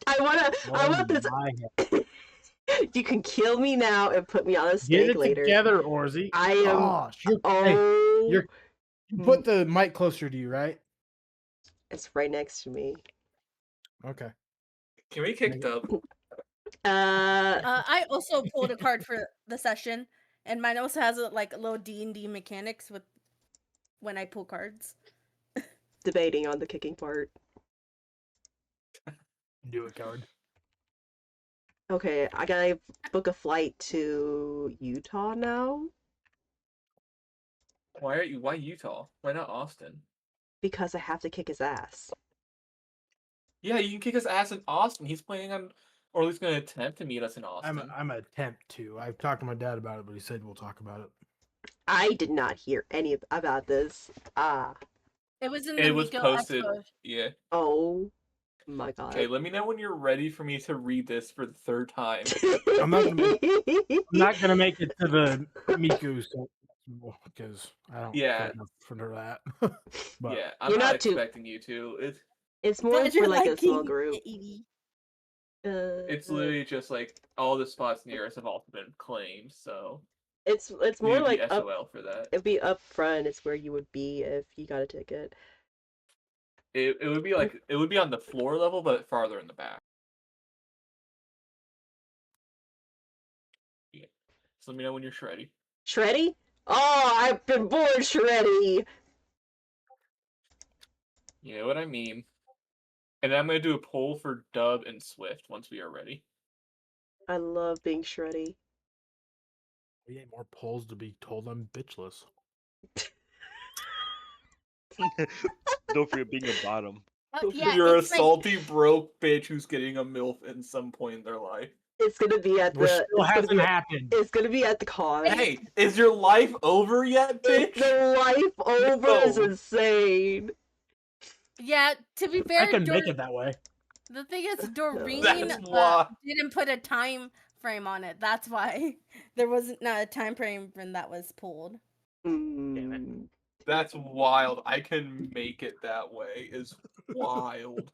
I want this. You can kill me now and put me on a Get stake it later. together, Orzy. I am. Gosh, you put the mic closer to you, right? It's right next to me. Okay. Can we kick Dub? I also pulled a card for the session, and mine also has a little D&D mechanics with when I pull cards. Debating on the kicking part. Do it, coward. Okay, I gotta book a flight to Utah now. Why Utah? Why not Austin? Because I have to kick his ass. Yeah, you can kick his ass in Austin. He's planning on, or at least going to attempt to meet us in Austin. I'm an attempt to. I've talked to my dad about it, but he said we'll talk about it. I did not hear any about this. It was in the Miko posted. Expo. Yeah. Oh my god. Okay, let me know when you're ready for me to read this for the third time. I'm not gonna make it to the Miku because I don't care enough for that. But yeah, I'm not expecting you to. It's more for like a small group. It's literally just like all the spots near us have also been claimed, so it's more like SOL for that. It'd be up front. It's where you would be if you got a ticket. It would be like it would be on the floor level, but farther in the back. Yeah. So let me know when you're shreddy. Shreddy? Oh, I've been born shreddy. You know what I mean. And then I'm gonna do a poll for Dub and Swift once we are ready. I love being shreddy. We need more polls to be told I'm bitchless. Don't forget being a bottom. Yeah, you're a salty broke bitch who's getting a MILF at some point in their life. It's gonna be at the. Still hasn't happened. It's gonna be at the con. Hey, is your life over yet, bitch? The life over is insane. Yeah, to be fair, I can make it that way. The thing is, Doreen didn't put a time frame on it. That's why there wasn't a time frame when that was pulled. Damn it. That's wild. I can make it that way. Is wild.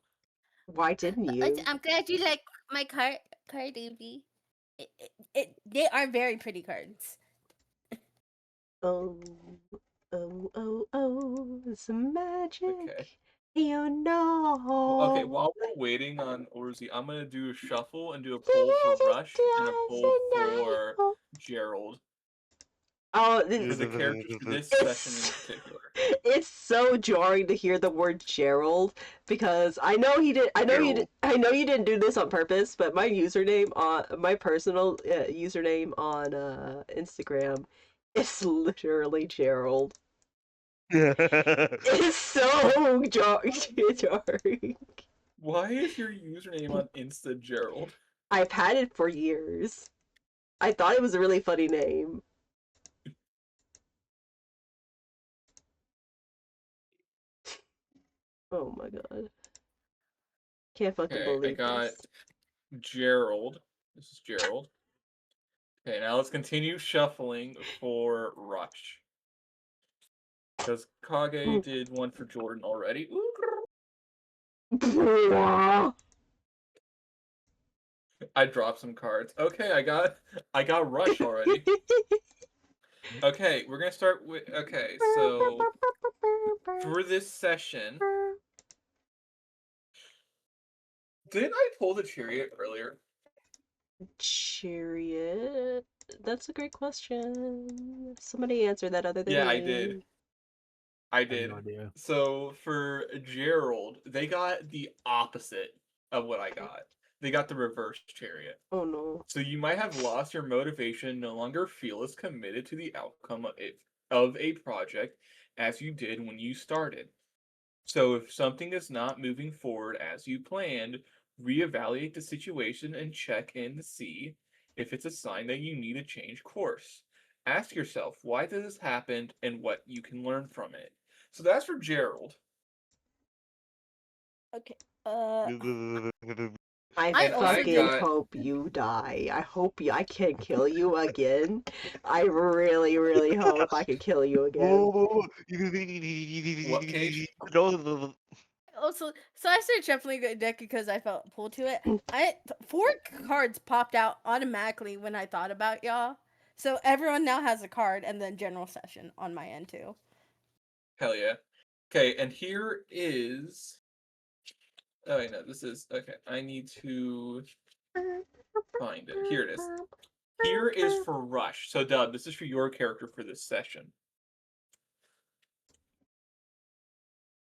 Why didn't you? I'm glad you like my card, Davey. They are very pretty cards. Oh, it's magic. Okay. You know. Okay, while we're waiting on Orzi, I'm gonna do a shuffle and do a poll for Rush and a poll for Gerald. Oh, this the characters for this session in particular. It's so jarring to hear the word Gerald because I know he did. I know you didn't do this on purpose, but my username on my personal username on Instagram is literally Gerald. It's so jarring. Why is your username on Insta Gerald? I've had it for years. I thought it was a really funny name. Oh my god. Can't fucking believe I got this. Gerald. This is Gerald. Okay, now let's continue shuffling for Rush. Because Kage did one for Jordan already. I dropped some cards. Okay, I got Rush already. Okay, we're gonna start with so for this session. Didn't I pull the chariot earlier? Chariot? That's a great question. Somebody answer that other than me. I did. I did. No idea. So for Gerald, they got the opposite of what I got. They got the reverse chariot. Oh no. So you might have lost your motivation, no longer feel as committed to the outcome of a project as you did when you started. So if something is not moving forward as you planned, reevaluate the situation and check in to see if it's a sign that you need to change course. Ask yourself, why did this happen and what you can learn from it. So that's for Gerald. Okay. I fucking hope you die. I hope I can kill you again. I really, really hope I can kill you again. What, Kage? Also, so I started shuffling a deck because I felt pulled to it. 4 cards popped out automatically when I thought about y'all. So everyone now has a card, and then general session on my end too. Hell yeah. Okay, and here is. Oh, wait, no, this is. Okay, I need to find it. Here it is. Here is for Rush. So, Dub, this is for your character for this session.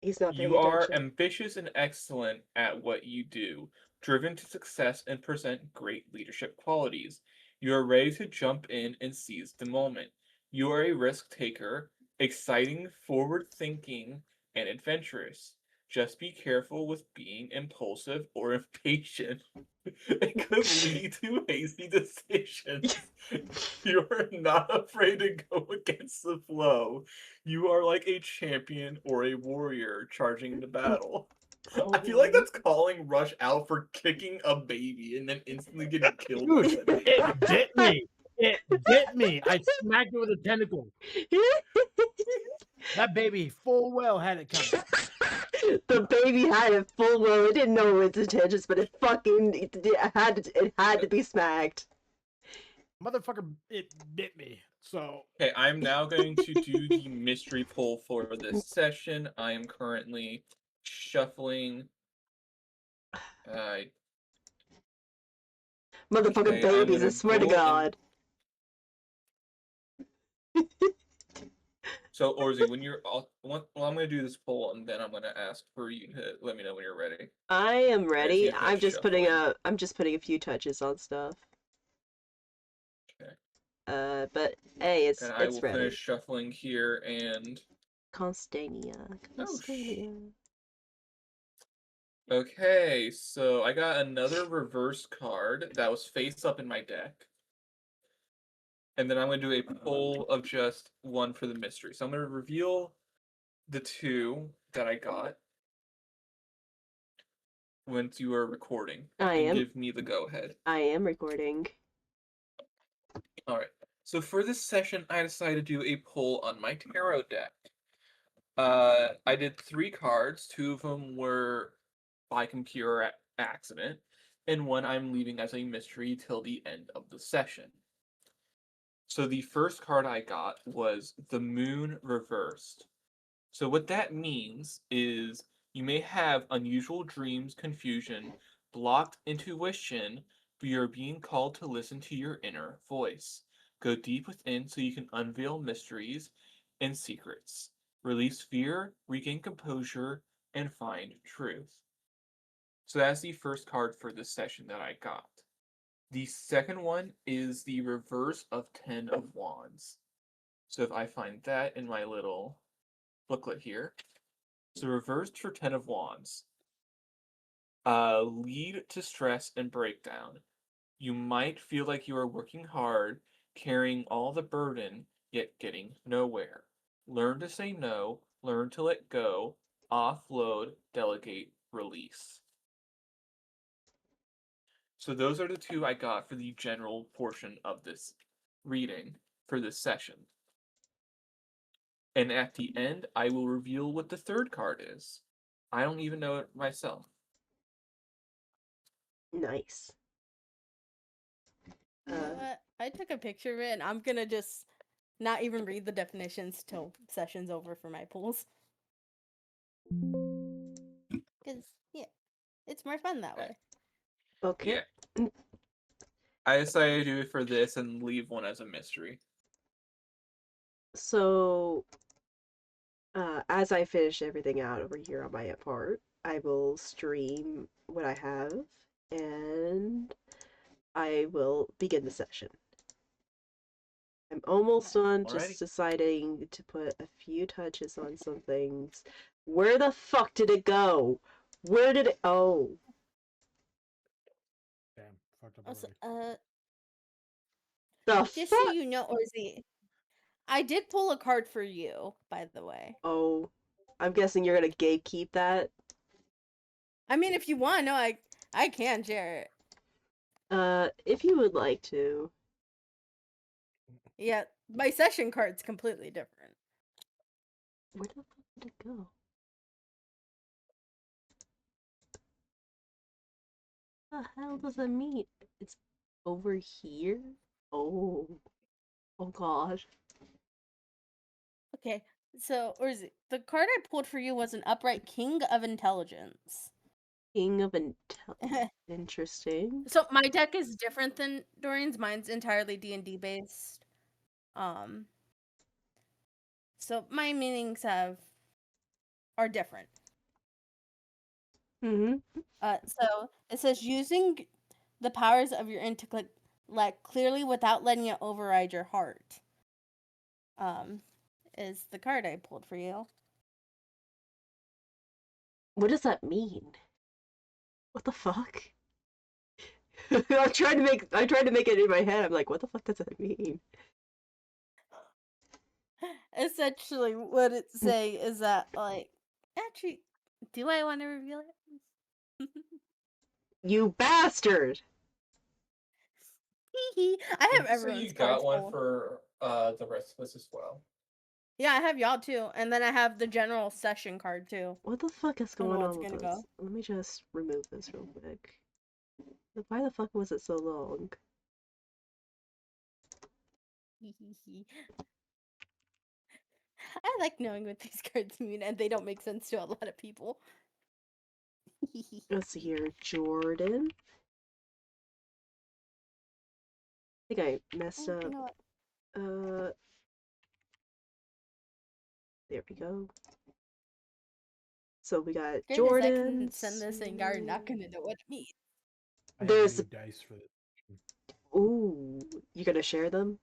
He's not paying You are attention. ambitious and excellent at what you do, driven to success and present great leadership qualities. You are ready to jump in and seize the moment. You are a risk taker, exciting, forward thinking, and adventurous. Just be careful with being impulsive or impatient. It could lead to hasty decisions. You are not afraid to go against the flow. You are like a champion or a warrior charging into battle. I feel like that's calling Rush out for kicking a baby and then instantly getting killed. Dude, it bit me. It bit me. I smacked it with a tentacle. That baby full well had it coming. The baby had it full well. It didn't know its intentions, but it had to be smacked. Motherfucker, it bit me. So Okay, I'm now going to do the mystery pull for this session. I am currently shuffling. Motherfucking babies, I swear to God. So, Orzi, when you're well, I'm gonna do this poll and then I'm gonna ask for you to let me know when you're ready. I am ready. I'm just shuffling. putting a few touches on stuff. Okay. But hey, it's and ready. I will finish shuffling here and Constania. Okay, so I got another reverse card that was face up in my deck. And then I'm going to do a pull of just one for the mystery. So I'm going to reveal the 2 that I got once you are recording. Give me the go-ahead. I am recording. Alright, so for this session, I decided to do a pull on my tarot deck. I did 3 cards. 2 of them were by computer accident, and 1 I'm leaving as a mystery till the end of the session. So the first card I got was the Moon Reversed. So what that means is you may have unusual dreams, confusion, blocked intuition, but you're being called to listen to your inner voice. Go deep within so you can unveil mysteries and secrets. Release fear, regain composure, and find truth. So that's the first card for this session that I got. The second one is the reverse of 10 of Wands. So if I find that in my little booklet here. So reversed for 10 of Wands. Lead to stress and breakdown. You might feel like you are working hard, carrying all the burden, yet getting nowhere. Learn to say no, learn to let go, offload, delegate, release. So those are the 2 I got for the general portion of this reading for this session. And at the end, I will reveal what the third card is. I don't even know it myself. Nice. You know what? I took a picture of it, and I'm gonna just not even read the definitions till session's over for my pulls. Because, yeah, it's more fun that way. Okay. Yeah. I decided to do it for this and leave 1 as a mystery. So, as I finish everything out over here on my part, I will stream what I have, and I will begin the session. I'm almost done, just deciding to put a few touches on some things. Where the fuck did it go? Where did it... Oh. Damn, fucked up Also, the just fuck? so you know, Orzi, I did pull a card for you, by the way. Oh. I'm guessing you're gonna gatekeep that? I mean, if you want to know, I can share it. If you would like to. Yeah, my session card's completely different. Where the fuck did it go? the hell does that mean? It's over here? Oh. Oh gosh. Okay, so or is it the card I pulled for you was an upright King of Intelligence. King of Intelligence. Interesting. So my deck is different than Doreen's. Mine's entirely D&D based. So my meanings are different. Mm-hmm. So it says using the powers of your intellect clearly without letting it override your heart. Is the card I pulled for you. What does that mean? What the fuck? I tried to make it in my head. I'm like, what the fuck does that mean? Essentially, what it's saying is that, like, actually, do I want to reveal it? You bastard! I have So everyone's you got cards one pulled. for the rest of us as well. Yeah, I have y'all too, and then I have the general session card too. What the fuck is I don't know going what's on with gonna this? go. Let me just remove this real quick. Why the fuck was it so long? I like knowing what these cards mean, and they don't make sense to a lot of people. Let's see here. Jordan. I think I messed up. You know what? There we go. So we got Great is I Jordan. can send this and you're not gonna know what it means. I There's have new dice for this. ooh, you gonna share them?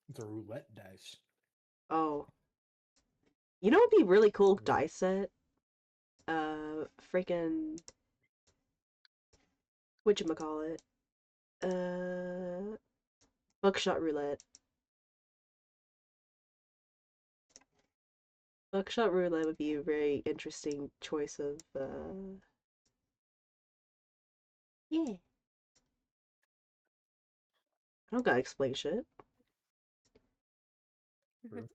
It's a roulette dice. Oh, you know what'd be really cool Yeah. dice set? Freaking whatchamacallit? Buckshot roulette. Buckshot roulette would be a very interesting choice of yeah. I don't gotta explain shit. True.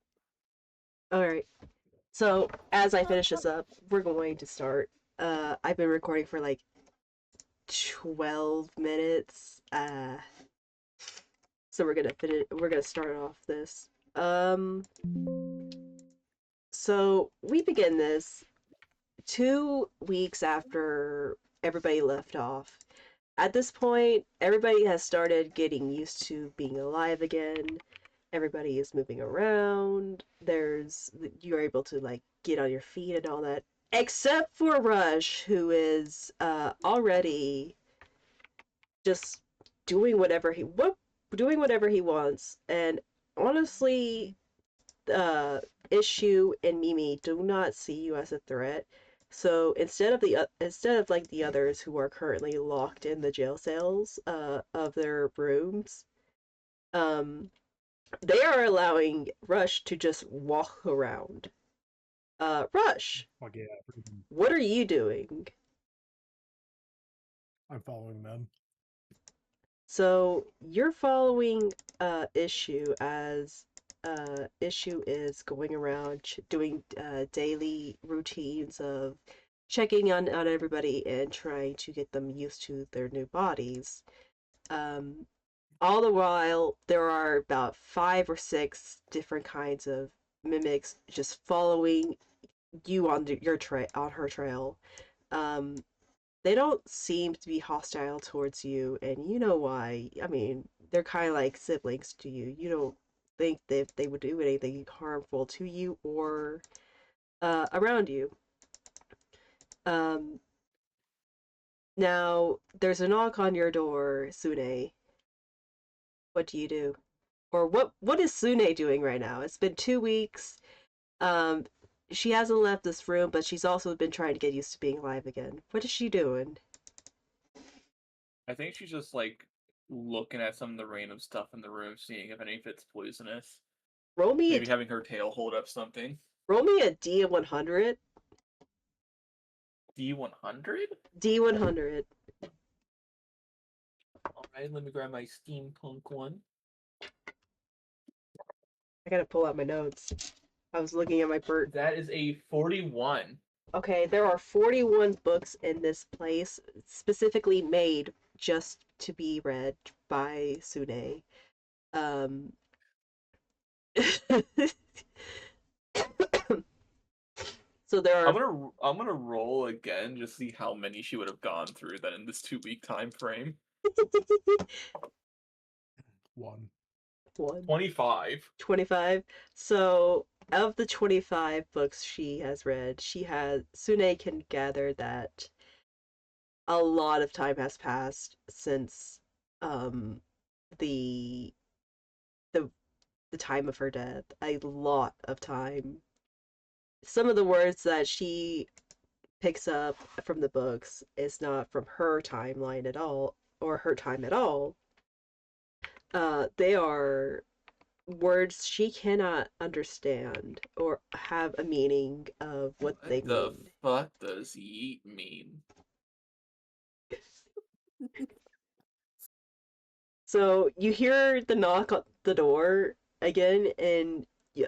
Alright. So as I finish this up, we're going to start. I've been recording for like 12 minutes. So we're gonna start off this. So we begin this 2 weeks after everybody left off. At this point, everybody has started getting used to being alive again. Everybody is moving around. You're able to like get on your feet and all that. Except for Rush, who is already just doing whatever he wants. And honestly, Issue and Mimi do not see you as a threat. So instead of like the others who are currently locked in the jail cells of their rooms, um, they are allowing Rush to just walk around. Rush, Like, yeah, what are you doing? I'm following them. So you're following Issue as Issue is going around doing daily routines of checking on everybody and trying to get them used to their new bodies. All the while, there are about 5 or 6 different kinds of mimics just following you on on her trail. Um, they don't seem to be hostile towards you, and you know why. I mean, they're kind of like siblings to you. You don't think that they would do anything harmful to you or around you. Um, Now, there's a knock on your door, Sune. What do you do? Or what is Sune doing right now? It's been 2 weeks. Um, she hasn't left this room, but she's also been trying to get used to being alive again. What is she doing? I think she's just like looking at some of the random stuff in the room, seeing if any of it's poisonous. Roll me Maybe having her tail hold up something. roll me a D100. D100? D100. Alright, let me grab my steampunk one. I gotta pull out my notes. I was looking at my bird. That is a 41. Okay, there are 41 books in this place, specifically made just to be read by Sune. Um, so there are. I'm gonna roll again, just see how many she would have gone through then in this 2-week time frame. 1. 25. 25. So of the 25 books she has read, Sune can gather that a lot of time has passed since the the the time of her death. A lot of time. Some of the words that she picks up from the books is not from her timeline at all, or her time at all. They are words she cannot understand or have a meaning of what they What the mean. fuck does yeet mean? So you hear the knock on the door again, and you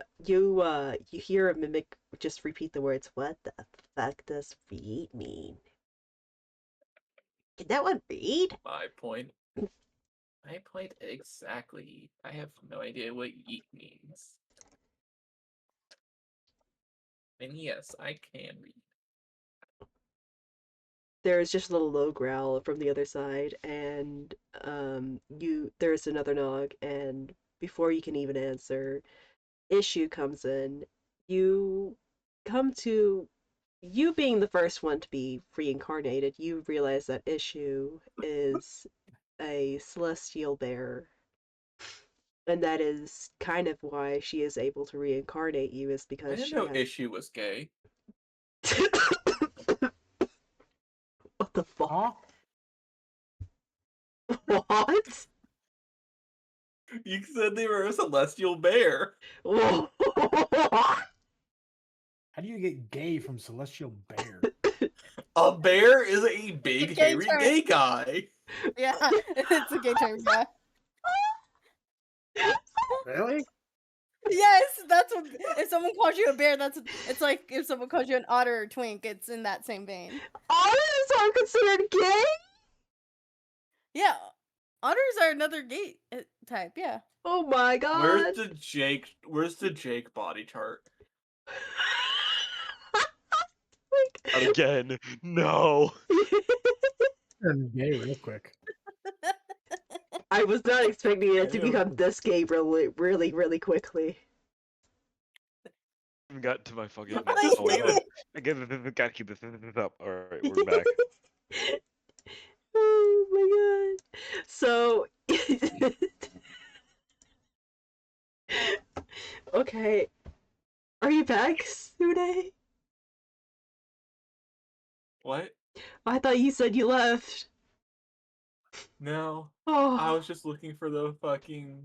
hear a mimic just repeat the words, "What the fuck does read mean?" Can that one read? My point exactly. I have no idea what yeet means. And yes, I can read. There's just a little low growl from the other side, and there's another knock, and before you can even answer, Issue comes in. You come to you being the first one to be reincarnated, you realize that Issue is a celestial bear. And that is kind of why she is able to reincarnate you, is I because didn't she know has. Issue was gay. What the fuck? Huh? What? You said they were a celestial bear. Whoa. How do you get gay from celestial bear? A bear is a big, gay hairy term. gay guy. Yeah, it's a gay term, yeah. Really? Yes, that's what. If someone calls you a bear, it's like if someone calls you an otter or twink. It's in that same vein. Otters are considered gay? Yeah, otters are another gay type. Yeah. Oh my god. Where's the Jake body chart? Again, no. I'm gay real quick. I was not expecting it to Ew. become this gay really, really, really quickly. I got to my fucking. Just Oh, wait no. a- Gotta keep this up. Alright, we're back. Oh my god. So. Okay. Are you back, Sune? What? I thought you said you left. No. Oh. I was just looking for the fucking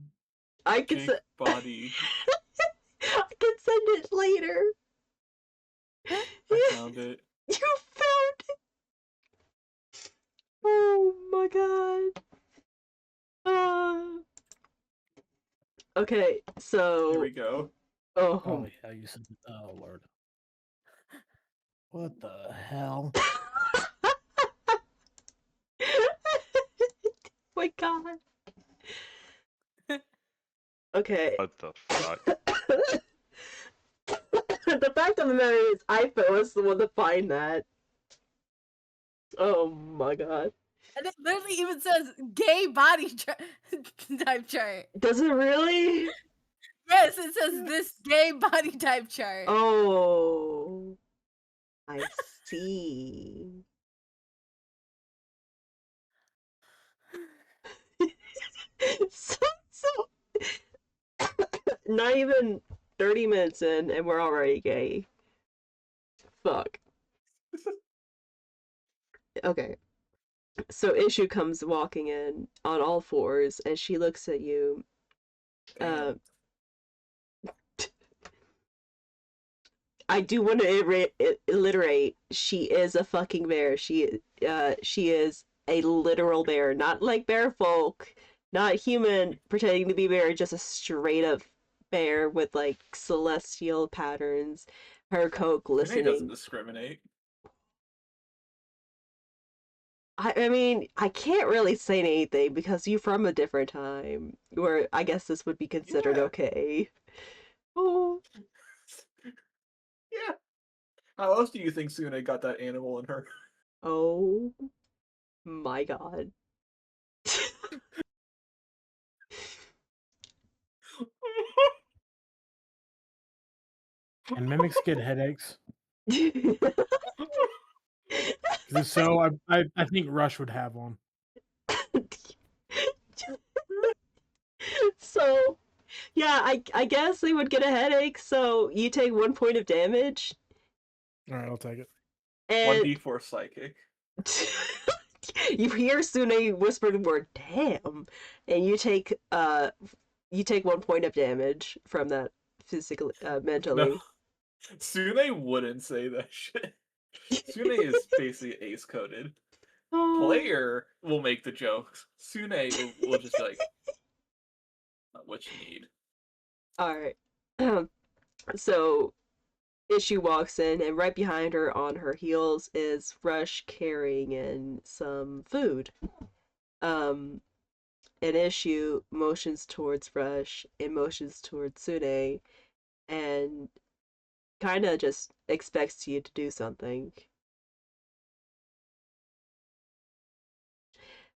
I can Jake body. I can send it later. I found it. You found it. Oh my god. Okay, so. Here we go. Oh. Oh yeah, you said. Oh lord. What the hell? My god. Okay. What the fuck? The fact of the matter is, I was the one to find that. Oh my god. And it literally even says gay body type chart. Does it really? Yes, it says this gay body type chart. Oh. I see. so not even 30 minutes in and we're already gay. Fuck. Okay. So Issue comes walking in on all fours and she looks at you. I do want to alliterate. She is a fucking bear. She is a literal bear, not like bear folk, not human pretending to be bear, just a straight up bear with like celestial patterns. her coat Sune doesn't glistening. discriminate. I mean, I can't really say anything because you're from a different time where I guess this would be considered Yeah. okay. Oh. Yeah. How else do you think Sune got that animal in her? Oh my god. And mimics get headaches. So I think Rush would have one. So, yeah, I guess they would get a headache, so you take 1 point of damage. Alright, I'll take it. And 1d4 psychic. you hear Sune whisper the word damn, and you take 1 point of damage from that physically mentally. No. Sune wouldn't say that shit. Sune is basically ace coded. Player will make the jokes. Sune will just be like, what you need. Alright. So Issue walks in, and right behind her on her heels is Rush carrying in some food. And Issue motions towards Rush and motions towards Sune and kind of just expects you to do something.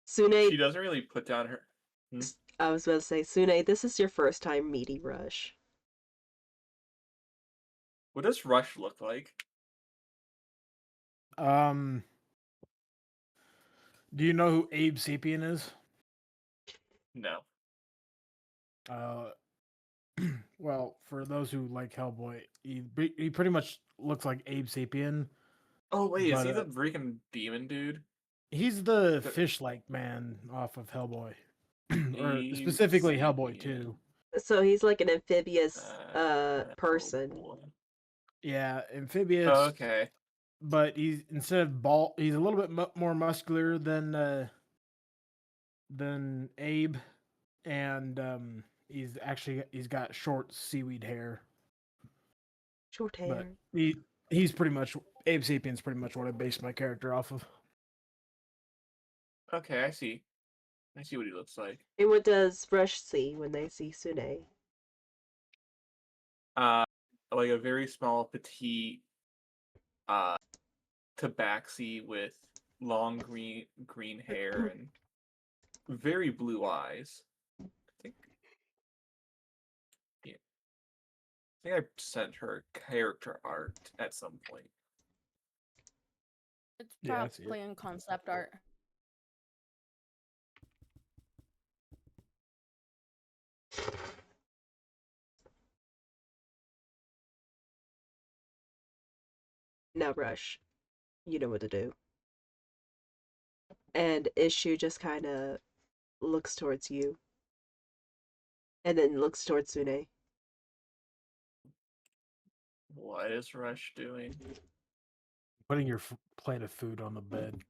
Sune, She doesn't really put down her. I was about to say, Sune, this is your first time meeting Rush. What does Rush look like? Do you know who Abe Sapien is? No. Well, for those who like Hellboy, he pretty much looks like Abe Sapien. Oh wait, is he the freaking demon dude? He's the fish-like man off of Hellboy, or specifically Hellboy 2. So he's like an amphibious person. Yeah, amphibious. Oh, okay. But he's instead of bald, he's a little bit more muscular than Abe, and he's got short seaweed hair. Short hair. But he's pretty much Abe Sapien's pretty much what I based my character off of. Okay, I see. I see what he looks like. And what does Rush see when they see Sune? Like a very small, petite, tabaxi with long green hair and very blue eyes. I think I sent her character art at some point. It's probably in concept art. Now, Rush, you know what to do. And Issue just kind of looks towards you. And then looks towards Sune. What is Rush doing? Putting your plate of food on the bed.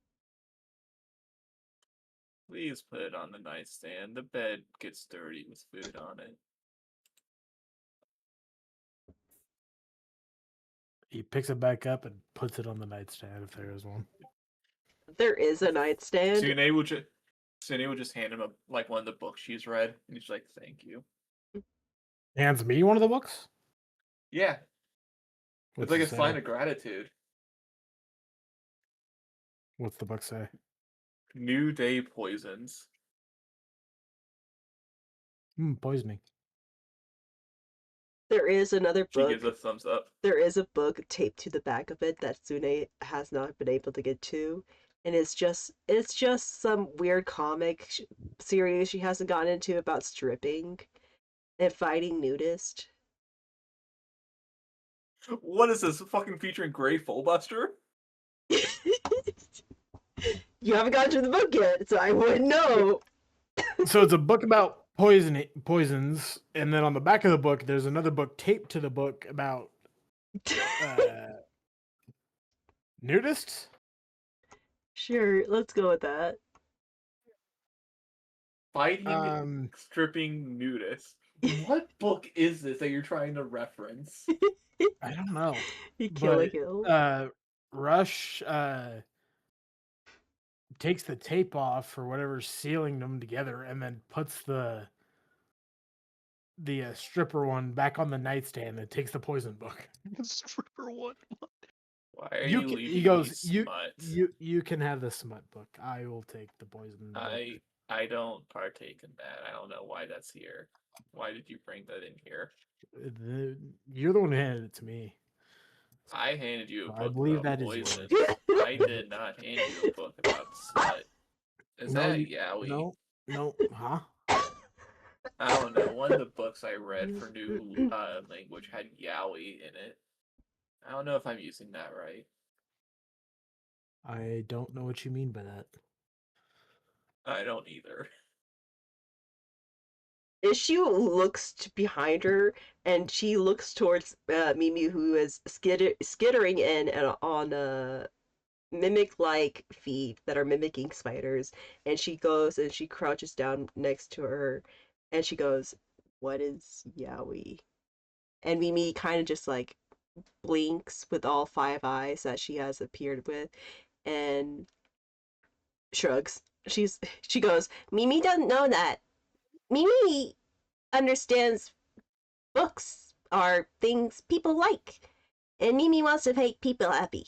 Please put it on the nightstand. The bed gets dirty with food on it. He picks it back up and puts it on the nightstand if there is one. There is a nightstand. Sune would just hand him one of the books she's read, and he's like, "Thank you." Hands me one of the books? Yeah. What's it's like it a sign say? of gratitude. What's the book say? New Day Poisons. Poisoning. There is another book. She gives a thumbs up. There is a book taped to the back of it that Sune has not been able to get to. And it's just some weird comic series she hasn't gotten into about stripping and fighting nudists. What is this? Fucking featuring Grey Fullbuster? You haven't gotten to the book yet, so I wouldn't know. So it's a book about poisons, and then on the back of the book, there's another book taped to the book about nudists. Sure, let's go with that. Fighting, stripping nudists. What book is this that you're trying to reference? I don't know. Kill a But Kill. Rush takes the tape off or whatever's sealing them together, and then puts the stripper one back on the nightstand and takes the poison book. Stripper one. Why are You you can, leaving he goes, me smut? you can have the smut book. I will take the poison book. I don't partake in that. I don't know why that's here. Why did you bring that in here? You're the one who handed it to me. I handed you a book I believe about that is poison. yours. I did not hand you a book about smut. Is that yaoi? No, huh? I don't know. One of the books I read for new language had yaoi in it. I don't know if I'm using that right. I don't know what you mean by that. I don't either. Issue looks behind her, and she looks towards Mimi, who is skittering in on mimic-like feet that are mimicking spiders. And she goes and she crouches down next to her, and she goes, "What is yaoi?" And Mimi kind of just like blinks with all 5 eyes that she has appeared with, and shrugs. She goes, "Mimi doesn't know that. Mimi understands books are things people like, and Mimi wants to make people happy."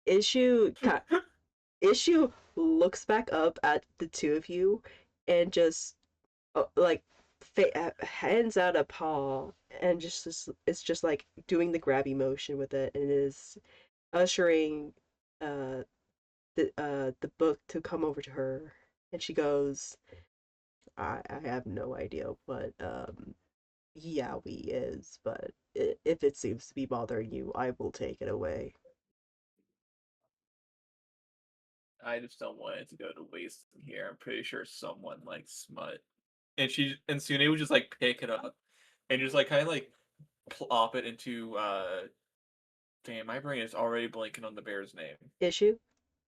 Issue Issue looks back up at the two of you and just like hands out a paw and it's just like doing the grabby motion with it, and is ushering uh the book to come over to her, and she goes, I have no idea what yaoi is, but if it seems to be bothering you, I will take it away. I just don't want it to go to waste in here. I'm pretty sure someone likes smut. And Sune would just like pick it up and just like kind of like plop it into damn, my brain is already blanking on the bear's name. Issue?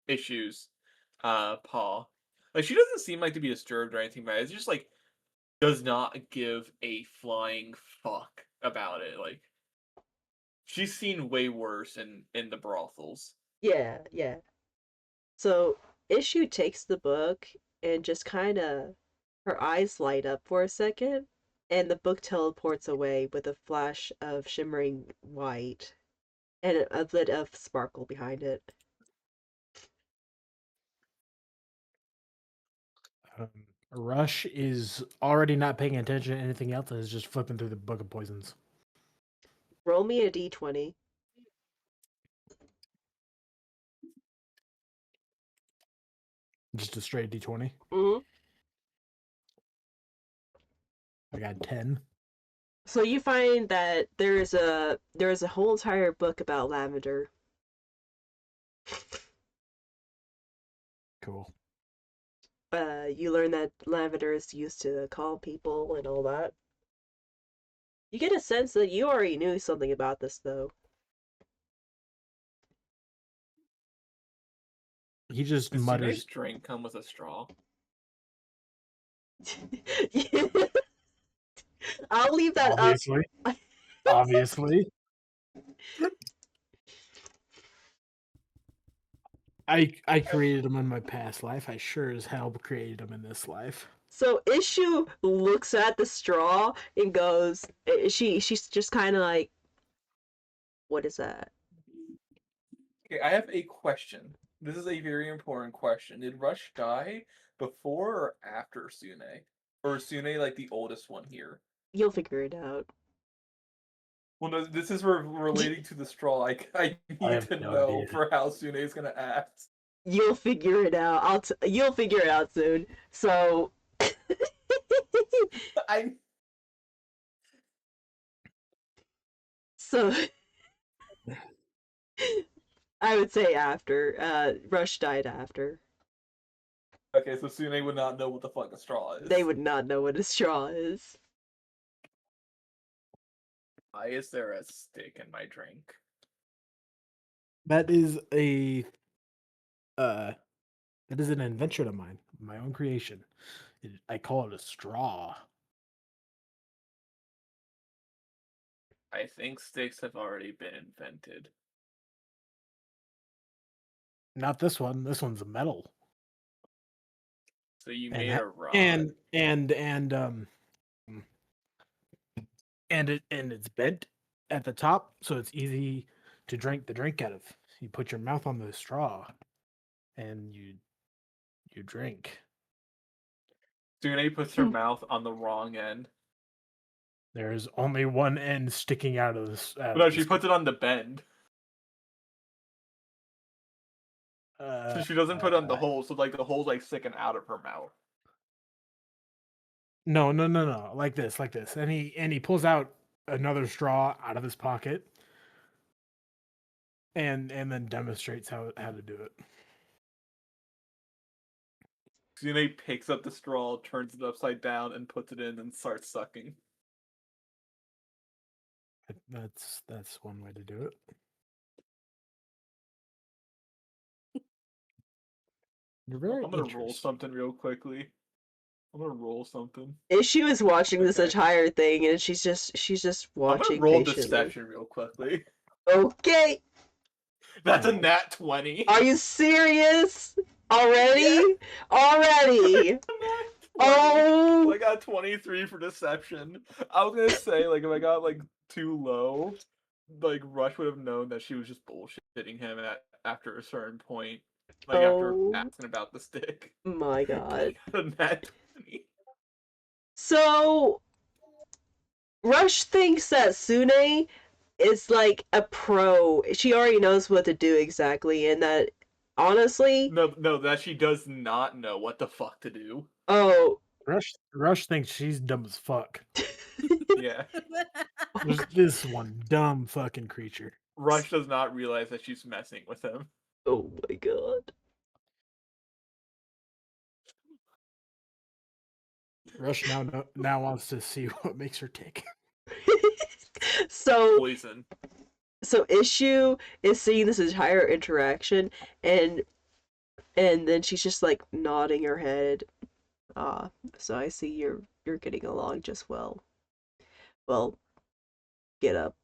Issues paw. Like she doesn't seem like to be disturbed or anything, but it's just like does not give a flying fuck about it. Like she's seen way worse in the brothels. Yeah, yeah. So Issue takes the book and just kind of, her eyes light up for a second, and the book teleports away with a flash of shimmering white and a bit of sparkle behind it. Rush is already not paying attention to anything else and is just flipping through the book of poisons. Roll me a d20. Just a straight d20. Mm-hmm. I got 10. So you find that there's a whole entire book about lavender. Cool. You learn that lavender is used to calm people and all that. You get a sense that you already knew something about this, though. He just Does mutters. Sune's drink come with a straw? I'll leave that Obviously. up. Obviously. I created him in my past life. I sure as hell created him in this life. So Issue looks at the straw and goes, she's just kind of like, what is that? Okay, I have a question. This is a very important question. Did Rush die before or after Sune? Or is Sune like the oldest one here? You'll figure it out. Well, no, this is relating to the straw. I need to know for how Sune is gonna act. You'll figure it out. You'll figure it out soon. So So I would say after. Rush died after. Okay, so Sune would not know what the fuck a straw is. They would not know what a straw is. Why is there a stick in my drink? That is an invention of mine, my own creation. I call it a straw. I think sticks have already been invented. Not this one. This one's a metal. So you And made ha- a rod. and it's bent at the top, so it's easy to drink the drink out of. You put your mouth on the straw, and you drink. Sune puts her mouth on the wrong end. There is only one end sticking out of this. No, she puts it on the bend. So she doesn't put it on the hole, so like the hole's like sticking out of her mouth. No. Like this. And he pulls out another straw out of his pocket, and then demonstrates how to do it. Sune picks up the straw, turns it upside down, and puts it in and starts sucking. That's one way to do it. You're very I'm gonna roll something real quickly. I'm gonna roll something. Issue is watching this entire thing, and she's just watching. I'm gonna roll patiently. deception real quickly. Okay. That's a nat 20. Are you serious? Already? Already? Oh! I got 23 for deception. I was gonna say, like, if I got like too low, like Rush would have known that she was just bullshitting him after a certain point. Like after asking about the stick. My god. I got a nat 20. So Rush thinks that Sune is like a pro. She already knows what to do exactly, and that honestly, no, that she does not know what the fuck to do. Oh, Rush thinks she's dumb as fuck. Yeah. There's this one dumb fucking creature. Rush does not realize that she's messing with him. Oh my god. Rush now wants to see what makes her tick. So Poison. So Issue is seeing this entire interaction, and then she's just like nodding her head. So I see you're getting along just well. Well, get up.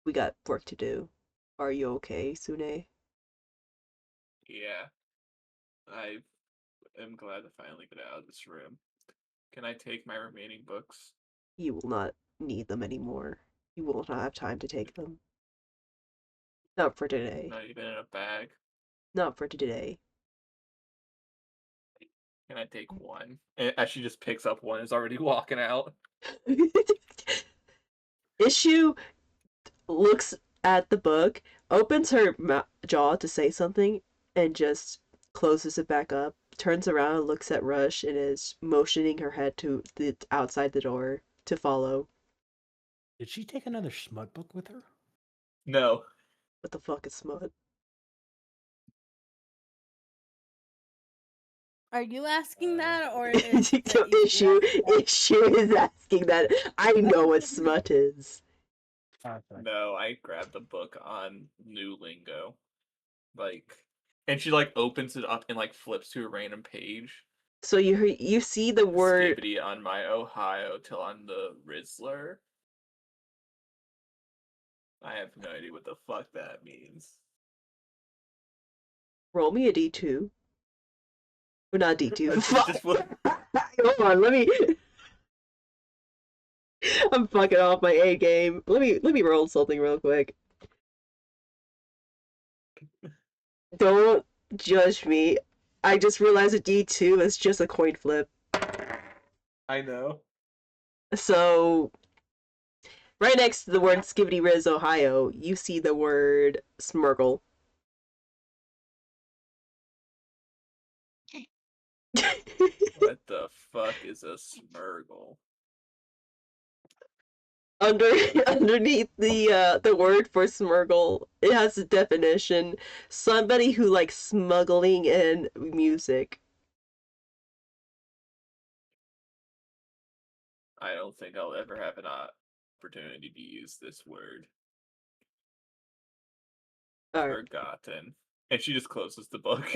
We got work to do. Are you okay, Sune? Yeah. I am glad to finally get out of this room. Can I take my remaining books? You will not need them anymore. You will not have time to take them. Not for today. Not even in a bag? Not for today. Can I take one? And as she just picks up one, is already walking out. Issue looks at the book, opens her jaw to say something, and just closes it back up, turns around, looks at Rush, and is motioning her head to the outside the door to follow. Did she take another smut book with her? No. What the fuck is smut? Are you asking that, or is Issue is asking that? I know what smut is. No, I grabbed the book on New Lingo. And she opens it up and flips to a random page. So you see the word Skibbity on my Ohio till on the Rizzler. I have no idea what the fuck that means. Roll me a D2. Or not D2. Just Hold on, let me. I'm fucking off my A game. Let me roll something real quick. Don't judge me. I just realized a D2 is just a coin flip. I know. So, right next to the word Skibbity Riz Ohio, you see the word Smurgle. What the fuck is a Smurgle? Underneath the word for Smurgle, it has a definition: somebody who likes smuggling in music. I don't think I'll ever have an opportunity to use this word. Forgotten. And she just closes the book.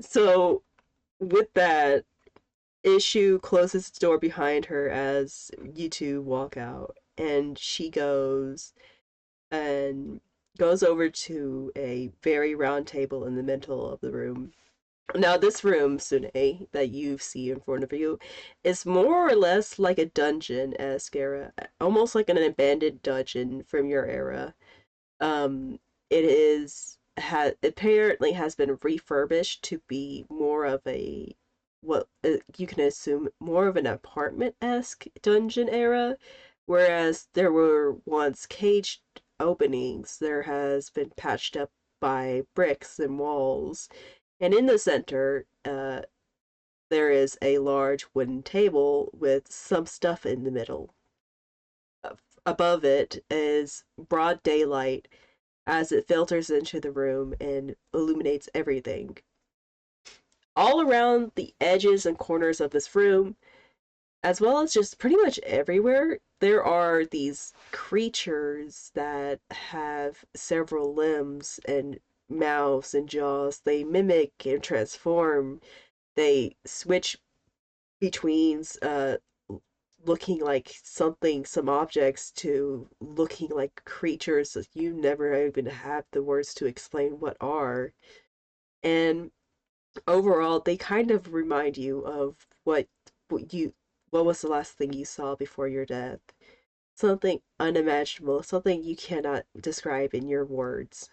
So with that, Issue closes the door behind her as you two walk out, and she and goes over to a very round table in the middle of the room. Now, this room, Sune, that you see in front of you, is more or less like a dungeon-esque era, almost like an abandoned dungeon from your era. It apparently has been refurbished to be more of a what you can assume more of an apartment-esque dungeon era, whereas there were once caged openings. There has been patched up by bricks and walls, and in the center, there is a large wooden table with some stuff in the middle. Above it is broad daylight as it filters into the room and illuminates everything. All around the edges and corners of this room, as well as just pretty much everywhere, there are these creatures that have several limbs and mouths and jaws. They mimic and transform. They switch between looking like some objects to looking like creatures that you never even have the words to explain what are. And overall, they kind of remind you of what was the last thing you saw before your death. Something unimaginable, something you cannot describe in your words,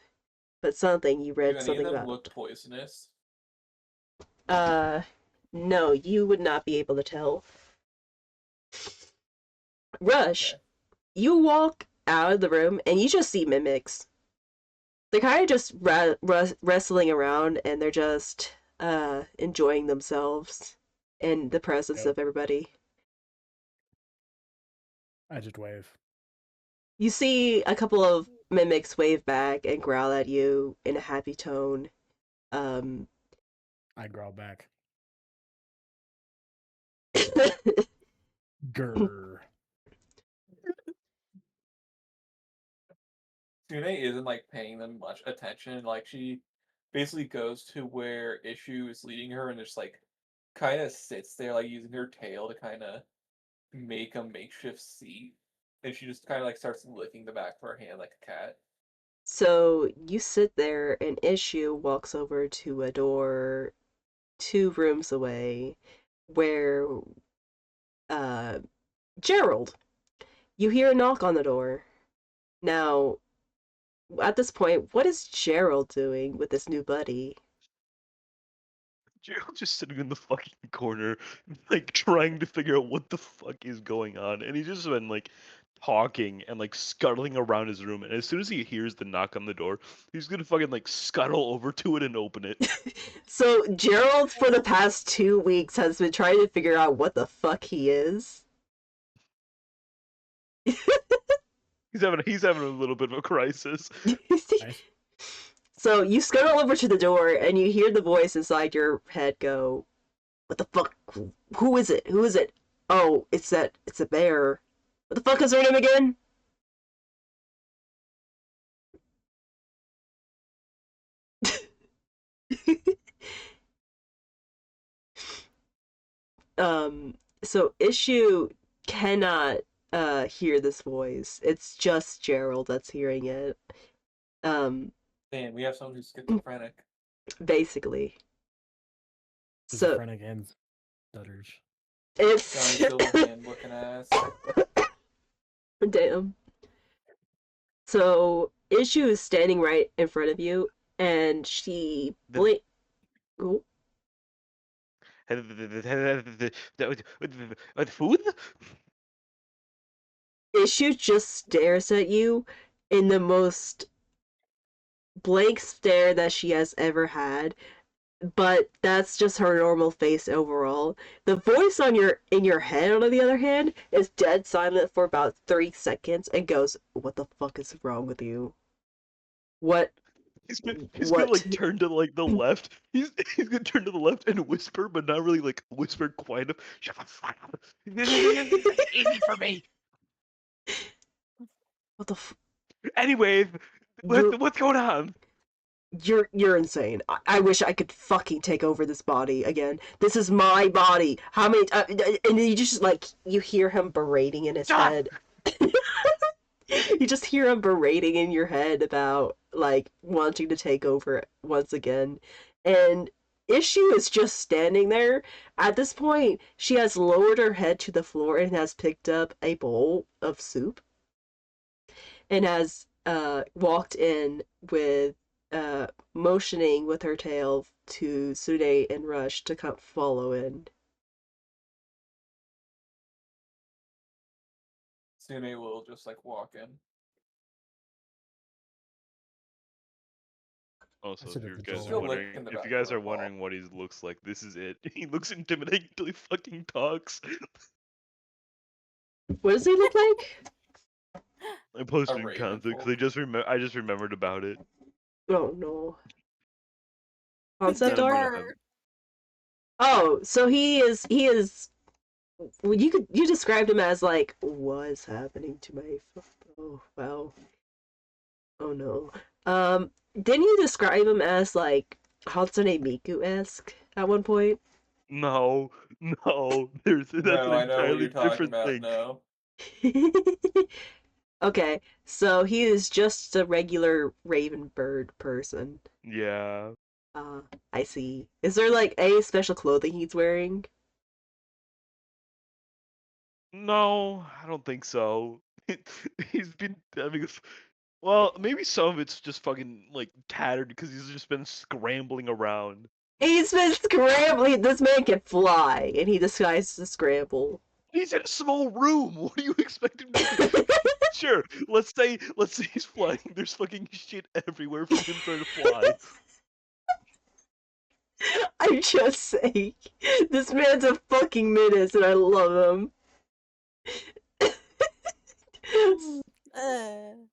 but something you Do read any something of them about. look poisonous? Uh, no, you would not be able to tell. Rush, Okay. you walk out of the room and you just see mimics. They're kind of just wrestling around and they're just enjoying themselves in the presence Yep. of everybody. I just wave. You see a couple of mimics wave back and growl at you in a happy tone. Um, I growl back. Grr. Sune isn't like paying them much attention. Like she basically goes to where Issue is leading her and just like kind of sits there, like using her tail to kind of make a makeshift seat. And she just kind of like starts licking the back of her hand like a cat. so you sit there and Issue walks over to a door 2 rooms away where uh Gerald, you hear a knock on the door. Now, at this point, what is Gerald doing with this new buddy? Gerald's just sitting in the fucking corner, like trying to figure out what the fuck is going on, and he's just been like talking and like scuttling around his room. And as soon as he hears the knock on the door, he's gonna fucking like scuttle over to it and open it. So, Gerald, for the past 2 weeks, has been trying to figure out what the fuck he is. He's having a little bit of a crisis. Nice. So, you scuttle over to the door and you hear the voice inside your head go, "What the fuck? Who is it? Who is it? Oh, it's a bear. What the fuck is her name again?" So Issue cannot hear this voice. It's just Gerald that's hearing it. Um, Man, we have someone who's schizophrenic. basically. So Schizophrenic and stutters. Johnny it's Silverhand looking ass. damn. So Issue is standing right in front of you, and she blink. Oh, Food? Issue just stares at you in the most blank stare that she has ever had, but that's just her normal face overall. The voice in your head, on the other hand, is dead silent for about 3 seconds and goes, "What the fuck is wrong with you? What? He's gonna What?" like turn to like the left. He's gonna turn to the left and whisper, but not really like whisper quiet enough. Shut the fuck up. Easy for me. What the f- Anyway, you what's going on? You're insane. I wish I could fucking take over this body again. This is my body. How many? And you just like you hear him berating in his Ah! head. You just hear him berating in your head about like wanting to take over once again, and Issue is just standing there. At this point, she has lowered her head to the floor and has picked up a bowl of soup and has walked in with motioning with her tail to Sune and Rush to come follow in. Sune will just like walk in. Also, sit if at you the guys door. are wondering, Still in the if you back guys door, are wondering what he looks like, this is it. He looks intimidating until he fucking talks. What does he look like? I posted in raven content because folk. I just remembered about it. Oh no. Concept None of art? you have. Oh, so he is well, you described him as like what is happening to my oh wow. Oh no. Didn't you describe him as like Hatsune Miku-esque at one point? No, no, that's No, an I know what entirely you're talking different about. thing. No. Okay, so he is just a regular raven bird person. Yeah. Uh, I see. Is there like any special clothing he's wearing? No, I don't think so. He's been having well, maybe some of it's just fucking like tattered because he's just been scrambling around. He's been scrambling. This man can fly, and he decides to scramble. He's in a small room. What do you expect him to do? Sure, let's say he's flying. There's fucking shit everywhere from him trying to fly. I'm just saying, this man's a fucking menace, and I love him.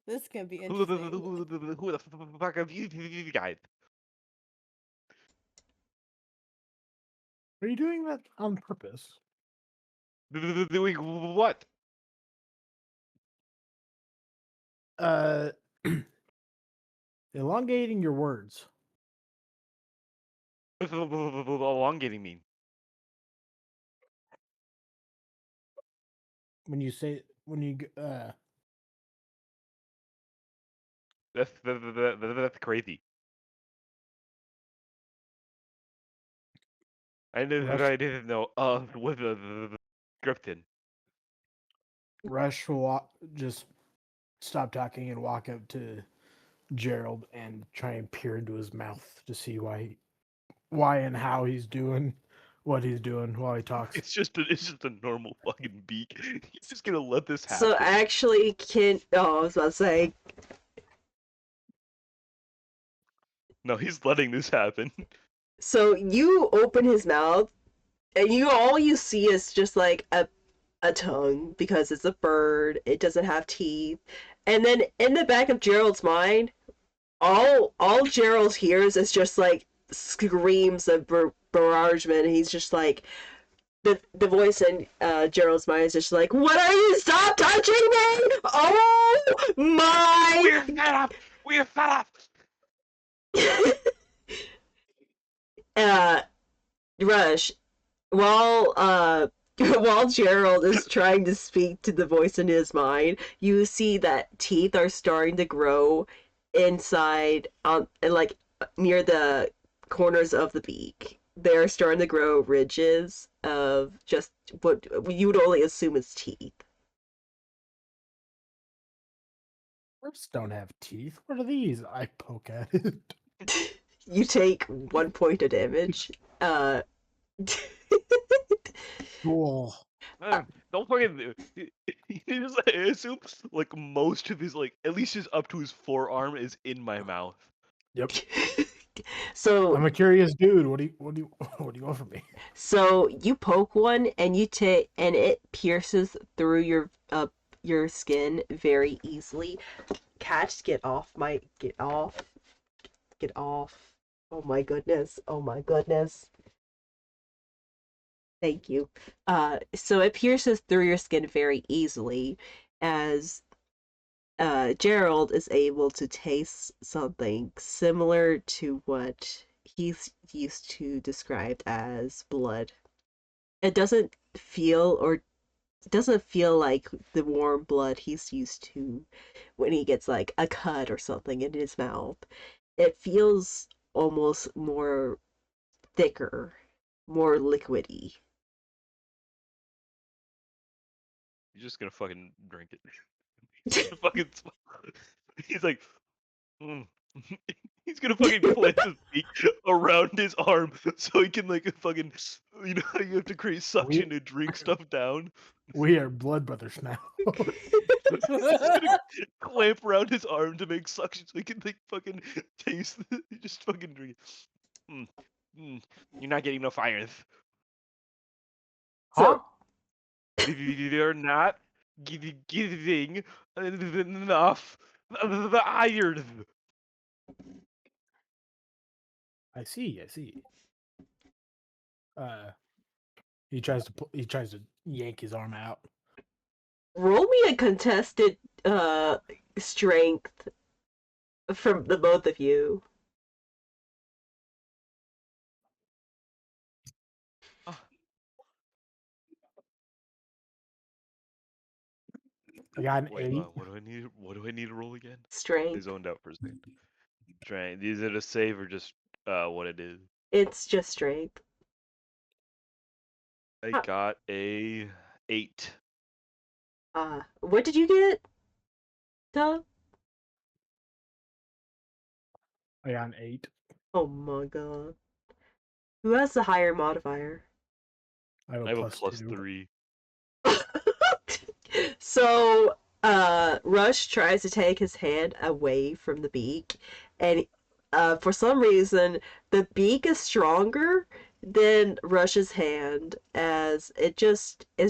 This can be Who the interesting. fuck are you guys? Are you doing that on purpose? Doing what? Uh, elongating your words. What does elongating mean? When you say when you That's crazy. I didn't know. With the scripted. Rush will just stop talking and walk up to Gerald and try and peer into his mouth to see why and how he's doing what he's doing while he talks. It's just a normal fucking beak. He's just gonna let this happen. So actually, I was about to say, No, he's letting this happen. so you open his mouth, and all you see is just like a tongue because it's a bird. It doesn't have teeth, and then in the back of Gerald's mind, all Gerald hears is just like screams of barragement, and he's just like the voice in Gerald's mind is just like, "What are you? Stop touching me! Oh my!" We're fed up. We're fed up. uh, Rush, while while Gerald is trying to speak to the voice in his mind, you see that teeth are starting to grow inside and like near the corners of the beak. They're starting to grow ridges of just what you would only assume is teeth. Birds don't have teeth. What are these? I poke at it. You take 1 point of damage. Cool. Don't forget, he just, I assume like most of his like at least just up to his forearm is in my mouth. Yep. So I'm a curious dude. What do you what do you want from me? So you poke one and you take and it pierces through your skin very easily. Catch, get off my get off. Get off. Oh my goodness. Oh my goodness. Thank you. So it pierces through your skin very easily as Gerald is able to taste something similar to what he's used to described as blood. It doesn't feel like the warm blood he's used to when he gets like a cut or something in his mouth. It feels almost more thicker, more liquidy. He's just gonna fucking drink it. He's gonna fucking. He's like, mm. He's gonna fucking clench his beak around his arm so he can like fucking. You know how you have to create suction to drink stuff down. We are blood brothers now. He's gonna clamp around his arm to make suction so he can like fucking taste it. Just fucking drink it. Mm. Mm. You're not getting enough iron. Huh? You're not getting enough the iron. I see. He tries to yank his arm out. Roll me a contested strength from the both of you. I got an Wait, 8. what do I need? What do I need to roll again? I Strength. zoned out for a second. Trying. Is it a save or just what it is? It's just strength. I Huh. got a 8. What did you get, Dub? I got an 8. Oh my god. Who has the higher modifier? I have I have a plus plus 2. 3. So, Rush tries to take his hand away from the beak, and for some reason, the beak is stronger than Rush's hand, as it's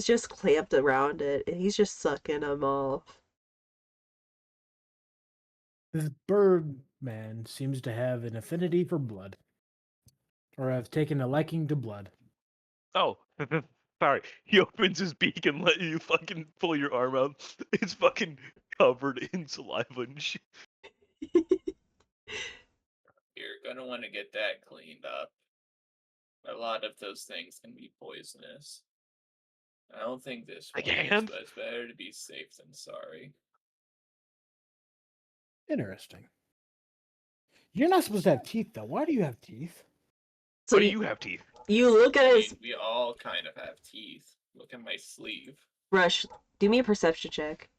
just clamped around it, and he's just sucking him off. This bird man seems to have an affinity for blood, or have taken a liking to blood. Oh, sorry. He opens his beak and let you fucking pull your arm out. It's fucking covered in saliva and shit. You're gonna want to get that cleaned up. A lot of those things can be poisonous. I don't think this I one is, can't. but it's better to be safe than sorry. Interesting. You're not supposed to have teeth, though. Why do you have teeth? So Why do you have teeth? you look at his We all kind of have teeth. Look at my sleeve. Rush. Do me a perception check.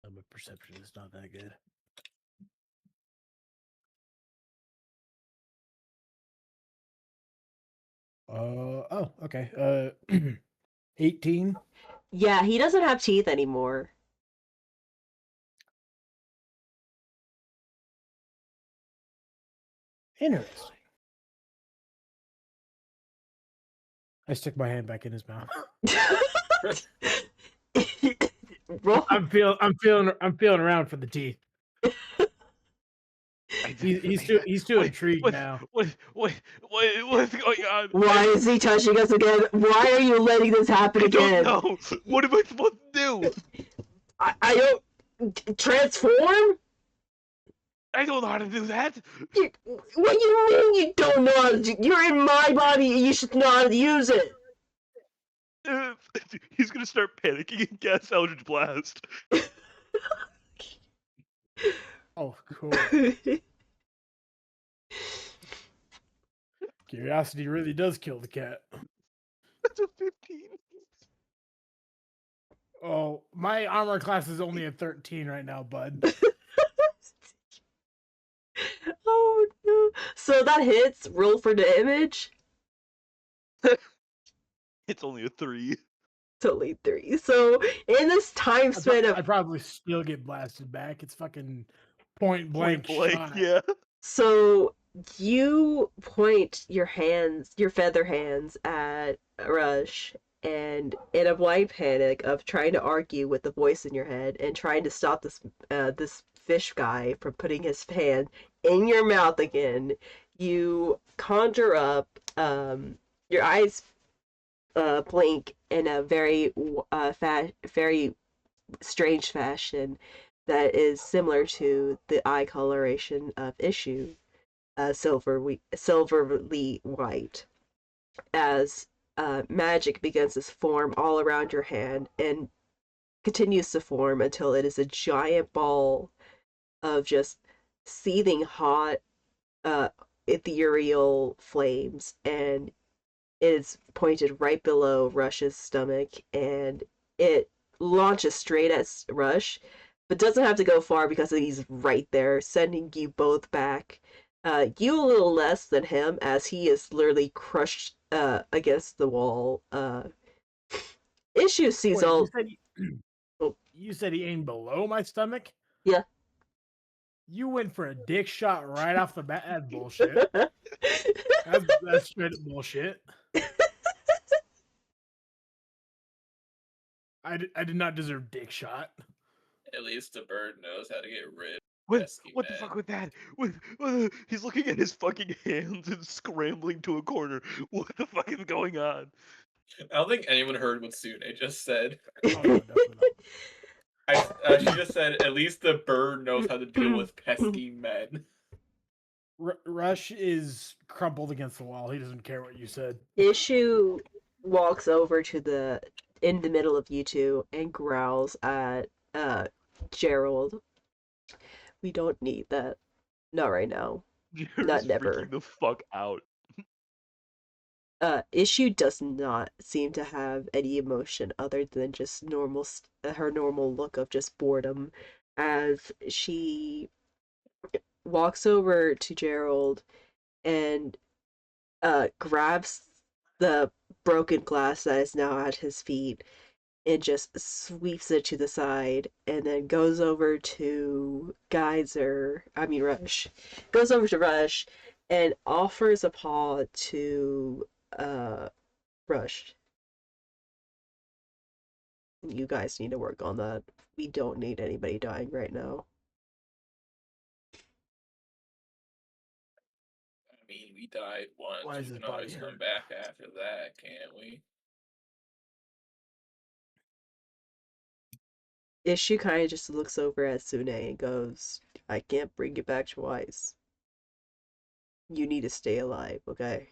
My perception is not that good. Oh, okay. 18. Yeah, he doesn't have teeth anymore. Interesting. I stick my hand back in his mouth. Roll. I'm feeling around for the teeth. He's too intrigued now. What's going on? Why is he touching us again? Why are you letting this happen I again? don't know. What am I supposed to do? I don't transform. I don't know how to do that. What do you mean you don't know how to do? You're in my body and you should know how to use it. He's gonna start panicking and cast Eldritch Blast. Oh, cool. Curiosity really does kill the cat. That's a 15. Oh, my armor class is only a 13 right now, bud. Oh no. So that hits. Roll for damage. It's only a 3. It's only 3. So in this time span I of probably still get blasted back. It's fucking point blank shot. Yeah. so you point your feather hands at Rush, and in a blind panic of trying to argue with the voice in your head and trying to stop this fish guy from putting his hand in your mouth again, you conjure up your eyes blink in a very strange fashion that is similar to the eye coloration of Issue, silverly white, as magic begins to form all around your hand and continues to form until it is a giant ball of just seething hot, uh, ethereal flames, and it is pointed right below Rush's stomach, and it launches straight at Rush, but doesn't have to go far because he's right there, sending you both back. You a little less than him, as he is literally crushed against the wall. Issue sees Wait, all. you said you said he aimed below my stomach? Yeah. You went for a dick shot right off the bat. That's bullshit. That's straight up bullshit. I did not deserve dick shot. At least the bird knows how to get rid of What? pesky What the men. fuck with that? He's looking at his fucking hands and scrambling to a corner. What the fuck is going on? I don't think anyone heard what Sune just said. Oh, no, definitely not. She just said, at least the bird knows how to deal with pesky men. Rush is crumpled against the wall. He doesn't care what you said. Issue walks over to in the middle of you two and growls at Gerald. We don't need that. Not right now. Jared's never. freaking the fuck out. Issue does not seem to have any emotion other than just her normal look of just boredom, as she walks over to Gerald and grabs the broken glass that is now at his feet and just sweeps it to the side, and then goes over to Rush. Goes over to Rush and offers a paw to Rush. You guys need to work on that. We don't need anybody dying right now. I mean, we died once. Why is We his can always body come hurt? back after that, can't we? Issue kind of just looks over at Sune and goes, I can't bring you back twice. You need to stay alive, okay?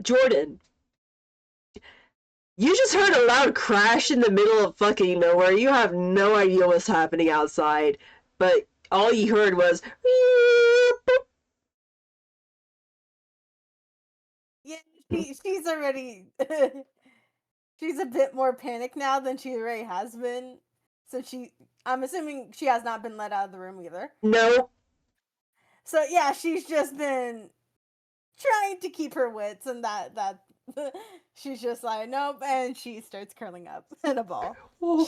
Jordan! You just heard a loud crash in the middle of fucking nowhere. You have no idea what's happening outside, but all you heard was. Yeah, she's already. She's a bit more panicked now than she already has been. So I'm assuming she has not been let out of the room either. No. So yeah, she's just been trying to keep her wits, and that she's just like, nope, and she starts curling up in a ball.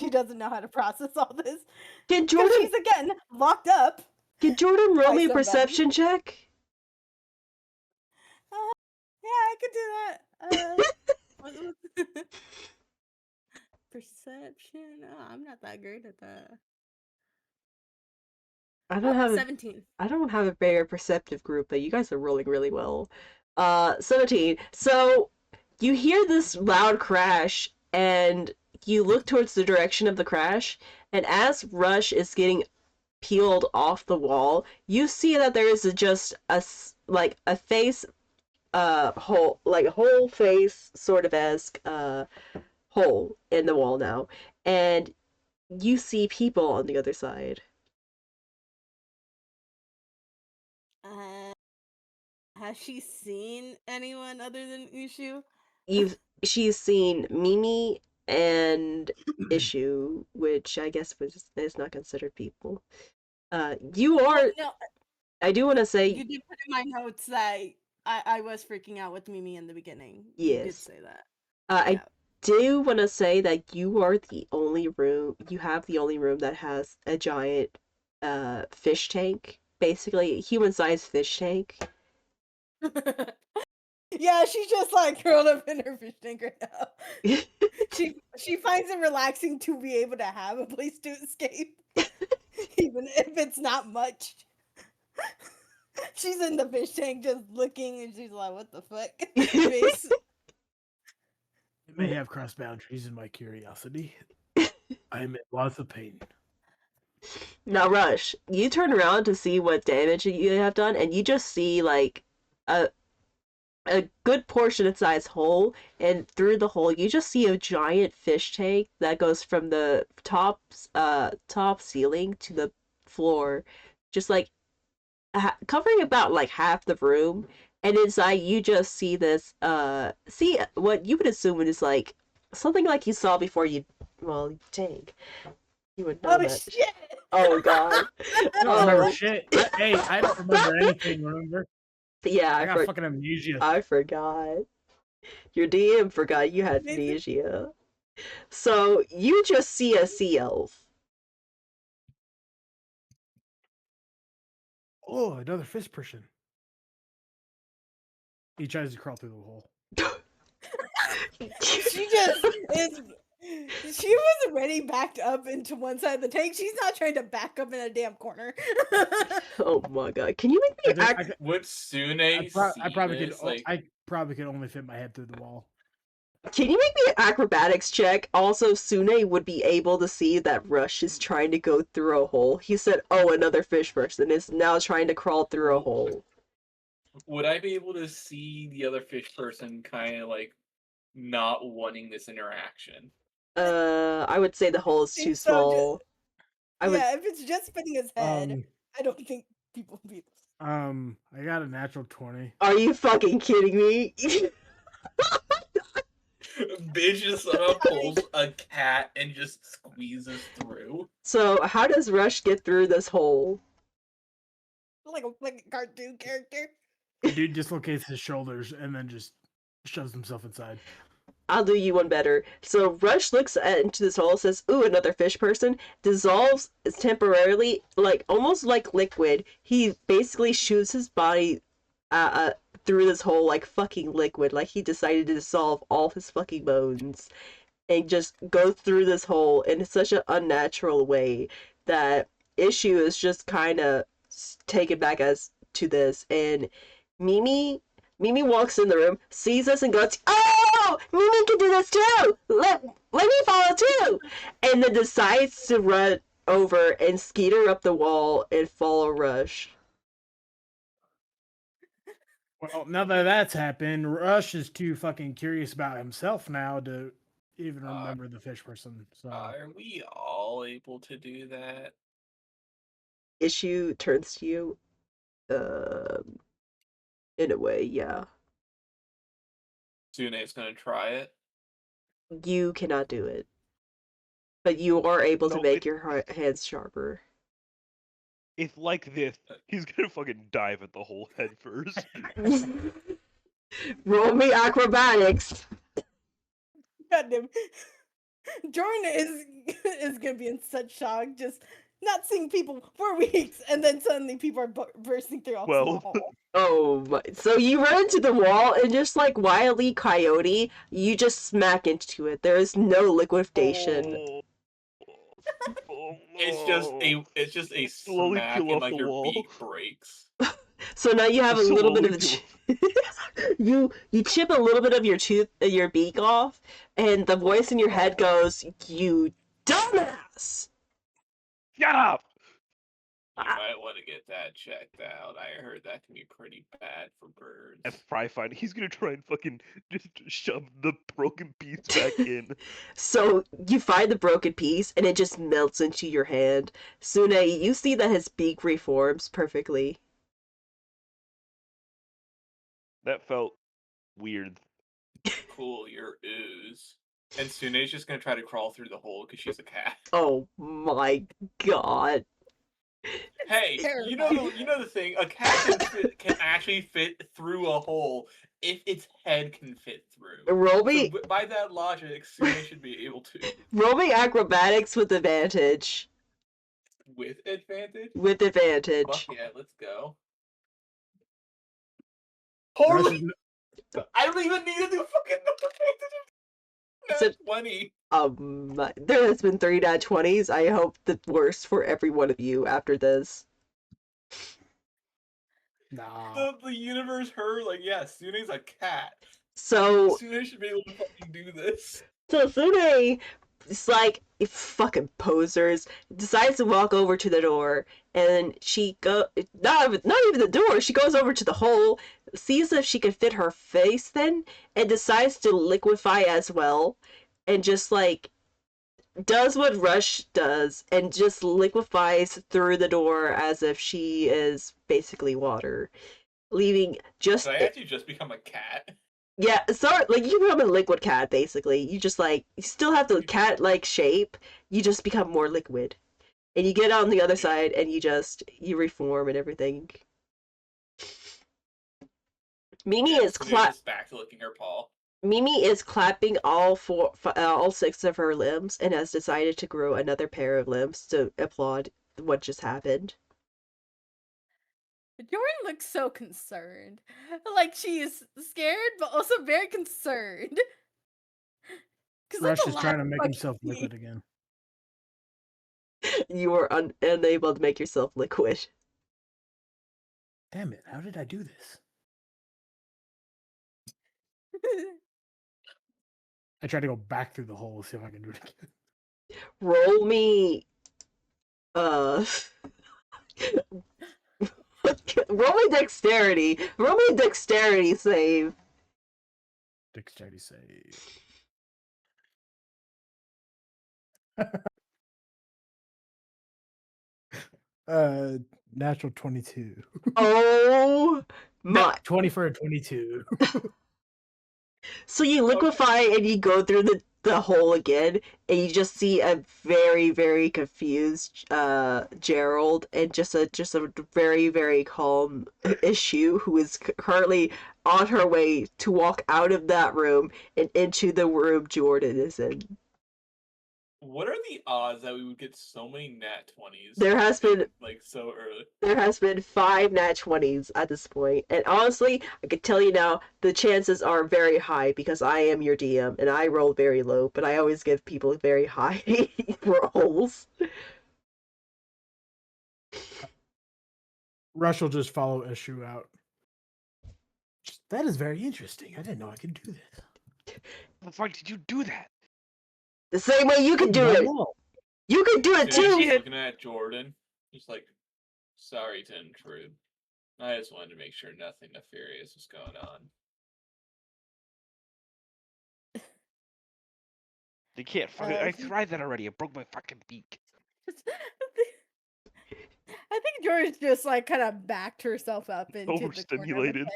She doesn't know how to process all this. Can Because Jordan? she's again locked up. Can Jordan roll by me a somebody. perception check? Yeah, I could do that. Perception? Oh, I'm not that great at that. I don't have 17. I don't have a very perceptive group, but you guys are rolling really well. 17. So you hear this loud crash, and you look towards the direction of the crash, and as Rush is getting peeled off the wall, you see that there is just a face, whole face sort of esque hole in the wall now, and you see people on the other side. Has she seen anyone other than Ushu? She's seen Mimi and Issue, which I guess is not considered people. You are. No, I do want to say. you did put in my notes that I was freaking out with Mimi in the beginning. Yes. You did say that. I do want to say that you are the only room. You have the only room that has a giant fish tank, basically a human-sized fish tank. Yeah, she's just like curled up in her fish tank right now. She finds it relaxing to be able to have a place to escape, even if it's not much. She's in the fish tank just looking, and she's like, "What the fuck?" Face. may have crossed boundaries in my curiosity. I am in lots of pain. Now, Rush, you turn around to see what damage you have done, and you just see like a a good portion of size hole, and through the hole you just see a giant fish tank that goes from the top ceiling to the floor, just like covering about like half the room. And inside you just see this see what you would assume is like something like you saw before you tank. You would know Oh that. shit! Oh god. I don't remember Oh shit. I don't remember anything. Remember? yeah, I got fucking amnesia. I forgot. Your DM forgot you had Maybe- amnesia. So you just see a sea elf. Oh, another fish person. He tries to crawl through the hole. She just is. She was already backed up into one side of the tank. She's not trying to back up in a damn corner. Oh my god! Can you make me act? Would Sune I probably see this? could. I probably could only fit my head through the wall. Can you make me an acrobatics check? Also, Sune would be able to see that Rush is trying to go through a hole. He said, "Oh, another fish person is now trying to crawl through a hole." Would I be able to see the other fish person kind of like not wanting this interaction? I would say the hole is too Think so, small. I would. Yeah, if it's just spinning his head, I don't think people would be. I got a natural 20. Are you fucking kidding me? Bitch just pulls a cat and just squeezes through. So, how does Rush get through this hole? Like a cartoon character. The dude dislocates his shoulders and then just shoves himself inside. I'll do you one better. So Rush looks into this hole, says, "Ooh, another fish person." Dissolves temporarily, like almost like liquid. He basically shoots his body through this hole like fucking liquid. Like he decided to dissolve all his fucking bones and just go through this hole in such an unnatural way that Issue is just kind of taken back as to this. And Mimi walks in the room, sees us, and goes, "Oh, Mimi can do this too! Let me follow too!" And then decides to run over and skeeter up the wall and follow Rush. Well, now that that's happened, Rush is too fucking curious about himself now to even remember the fish person. So Are we all able to do that? Issue turns to you. In a way, yeah. Sune's gonna try it. You cannot do it. But you are able to No, make your hands sharper. If like this, he's gonna fucking dive at the hole head first. Roll me acrobatics. Goddamn. Jordan is gonna be in such shock, just not seeing people for weeks, and then suddenly people are bursting through a small hole. Oh my. So you run into the wall and just like Wile E. Coyote, you just smack into it. There is no liquidation. Oh, It's just a Slowly smack peel and off like the your wall. beak breaks. So now you have a little bit of Slowly you chip a little bit of your beak off, and the voice in your head goes, "You dumbass." Shut up! You might want to get that checked out. I heard that can be pretty bad for birds. And Fry find he's gonna try and fucking just shove the broken piece back in. So you find the broken piece, and it just melts into your hand. Sune, you see that his beak reforms perfectly. That felt weird. Cool, your ooze. And Sune's just gonna try to crawl through the hole because she's a cat. Oh my god. Hey, you know the thing. A cat can actually fit through a hole if its head can fit through. Roll me, So by that logic, Sune should be able to. roll me acrobatics with advantage. With advantage? With advantage. Fuck yeah, let's go. Rush Holy! is, I don't even need to do fucking advantage. So- 20. There has been 3 nat 20s. I hope the worst for every one of you after this. nah. The universe heard, like, yeah, Sune's a cat. So Sune should be able to fucking do this. So Sune is like fucking posers. Decides to walk over to the door, and she not even the door. She goes over to the hole, sees if she can fit her face then, and decides to liquefy as well, and just like does what Rush does, and just liquefies through the door as if she is basically water, leaving just Did I actually just become a cat? yeah, sort like you become a liquid cat basically. You just like you still have the cat like shape. You just become more liquid, and you get on the other side, and you reform and everything. Mimi is Sune's just back to licking her paw. Mimi is clapping all six of her limbs, and has decided to grow another pair of limbs to applaud what just happened. Doreen looks so concerned. Like she is scared, but also very concerned. Rush is trying to make himself liquid again. You are unable to make yourself liquid. Damn it, how did I do this? I try to go back through the hole, see if I can do it again. Roll me roll me dexterity. Roll me a dexterity save. Dexterity save. Natural 22. Oh my. 20 for a 22. So you liquefy and you go through the hole again, and you just see a very, very confused Gerald, and just a very, very calm Issue, who is currently on her way to walk out of that room and into the room Jordan is in. What are the odds that we would get so many nat 20s? There has been like so early. There has been 5 nat 20s at this point, and honestly, I can tell you now, the chances are very high because I am your DM and I roll very low, but I always give people very high rolls. Rush will just follow Issue out. That is very interesting. I didn't know I could do this. How the fuck did you do that? The same way you could do it. You could do it She's too. looking at Jordan, just like, sorry to intrude. I just wanted to make sure nothing nefarious was going on. They can't fucking. I tried that already. I broke my fucking beak. I think George just like kind of backed herself up into Overstimulated.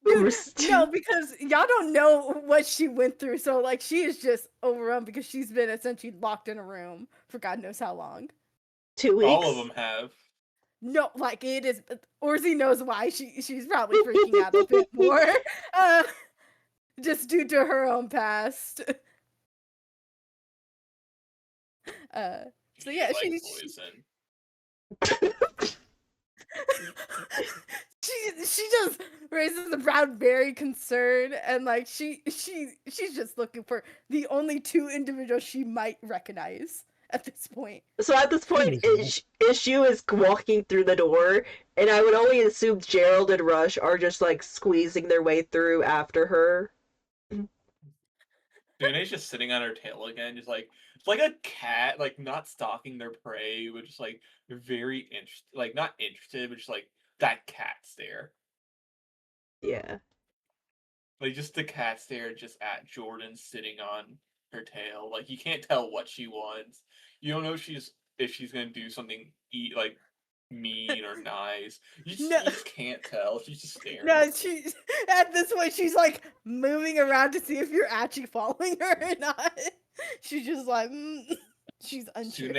Dude, no, because y'all don't know what she went through. So like she is just overwhelmed because she's been essentially locked in a room for God knows how long. 2 weeks. All of them have. No, like it is. Orzi knows why she's probably freaking out a bit more, just due to her own past. So yeah, like poison. she just raises the brow very concerned, and like she's just looking for the only 2 individuals she might recognize at this point. So at this point, Issue is walking through the door, and I would only assume Gerald and Rush are just like squeezing their way through after her. Sune's just sitting on her tail again, just like it's like a cat, like not stalking their prey, but just like very interested, like not interested, but just like that cat stare. Yeah. Like just the cat stare just at Jordan sitting on her tail. Like you can't tell what she wants. You don't know if she's gonna do something like mean or nice. You just can't tell. She's just staring. No, she's at this point she's like moving around to see if you're actually following her or not. She's just like she's unsure.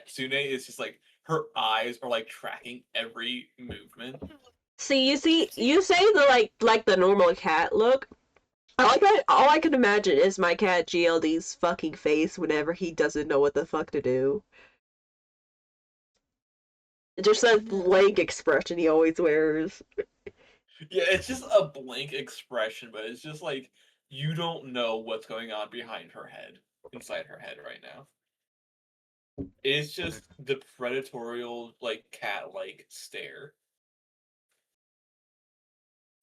Sune is just like her eyes are like tracking every movement. You say the like the normal cat look. All I can imagine is my cat GLD's fucking face whenever he doesn't know what the fuck to do. Just that blank expression he always wears. Yeah, it's just a blank expression, but it's just like you don't know what's going on behind her head, inside her head right now. It's just the predatorial, like cat-like stare.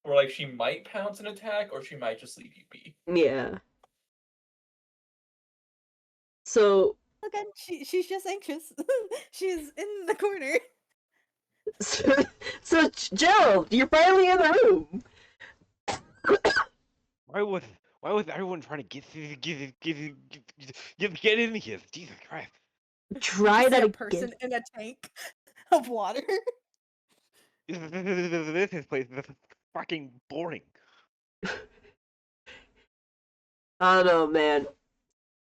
where like she might pounce and attack, or she might just leave you be. Yeah. So, Again, she's just anxious. She's in the corner. so Gerald, you're finally in the room. Why was everyone trying to get in here? Jesus Christ! Try You see that a again. person in a tank of water. This place is fucking boring. I don't know, man.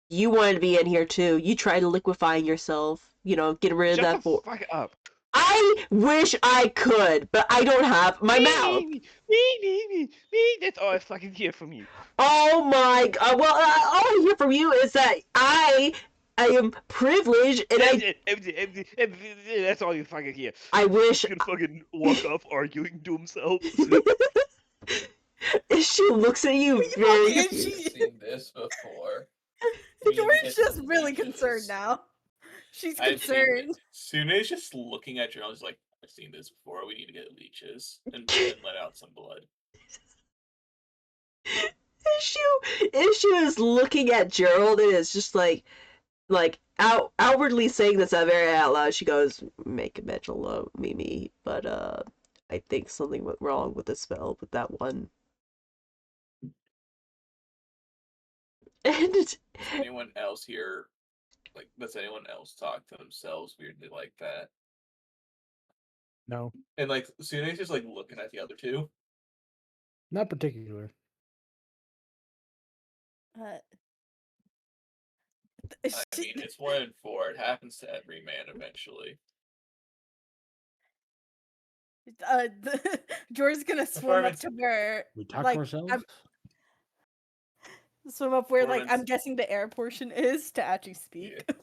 You wanted to be in here too. You tried liquefying yourself. Get rid of Shut that. the fuck up. I wish I could, but I don't have my mouth. Me. That's all I fucking hear from you. Oh my god. Well, all I hear from you is that I am privileged and That's all you fucking hear. I wish. He's gonna fucking walk off arguing to himself. She looks at you Fuck very is confused. she? Seen this before. Doreen's just really concerned now. She's concerned. Sune's just looking at Gerald. He's like, I've seen this before. We need to get leeches and let out some blood. Issue is looking at Gerald and is just like outwardly saying this very out loud. She goes, "Make a mental note, Mimi, but I think something went wrong with the spell with that one." And Does anyone else here, like, does anyone else talk to themselves weirdly like that? No, And like, Sune's just like looking at the other two. not particular. I mean, it's 1 in 4. It happens to every man eventually. George's gonna swim up to where We talk like to ourselves. swim up where like I'm Performance. guessing the air portion is to actually speak. Yeah.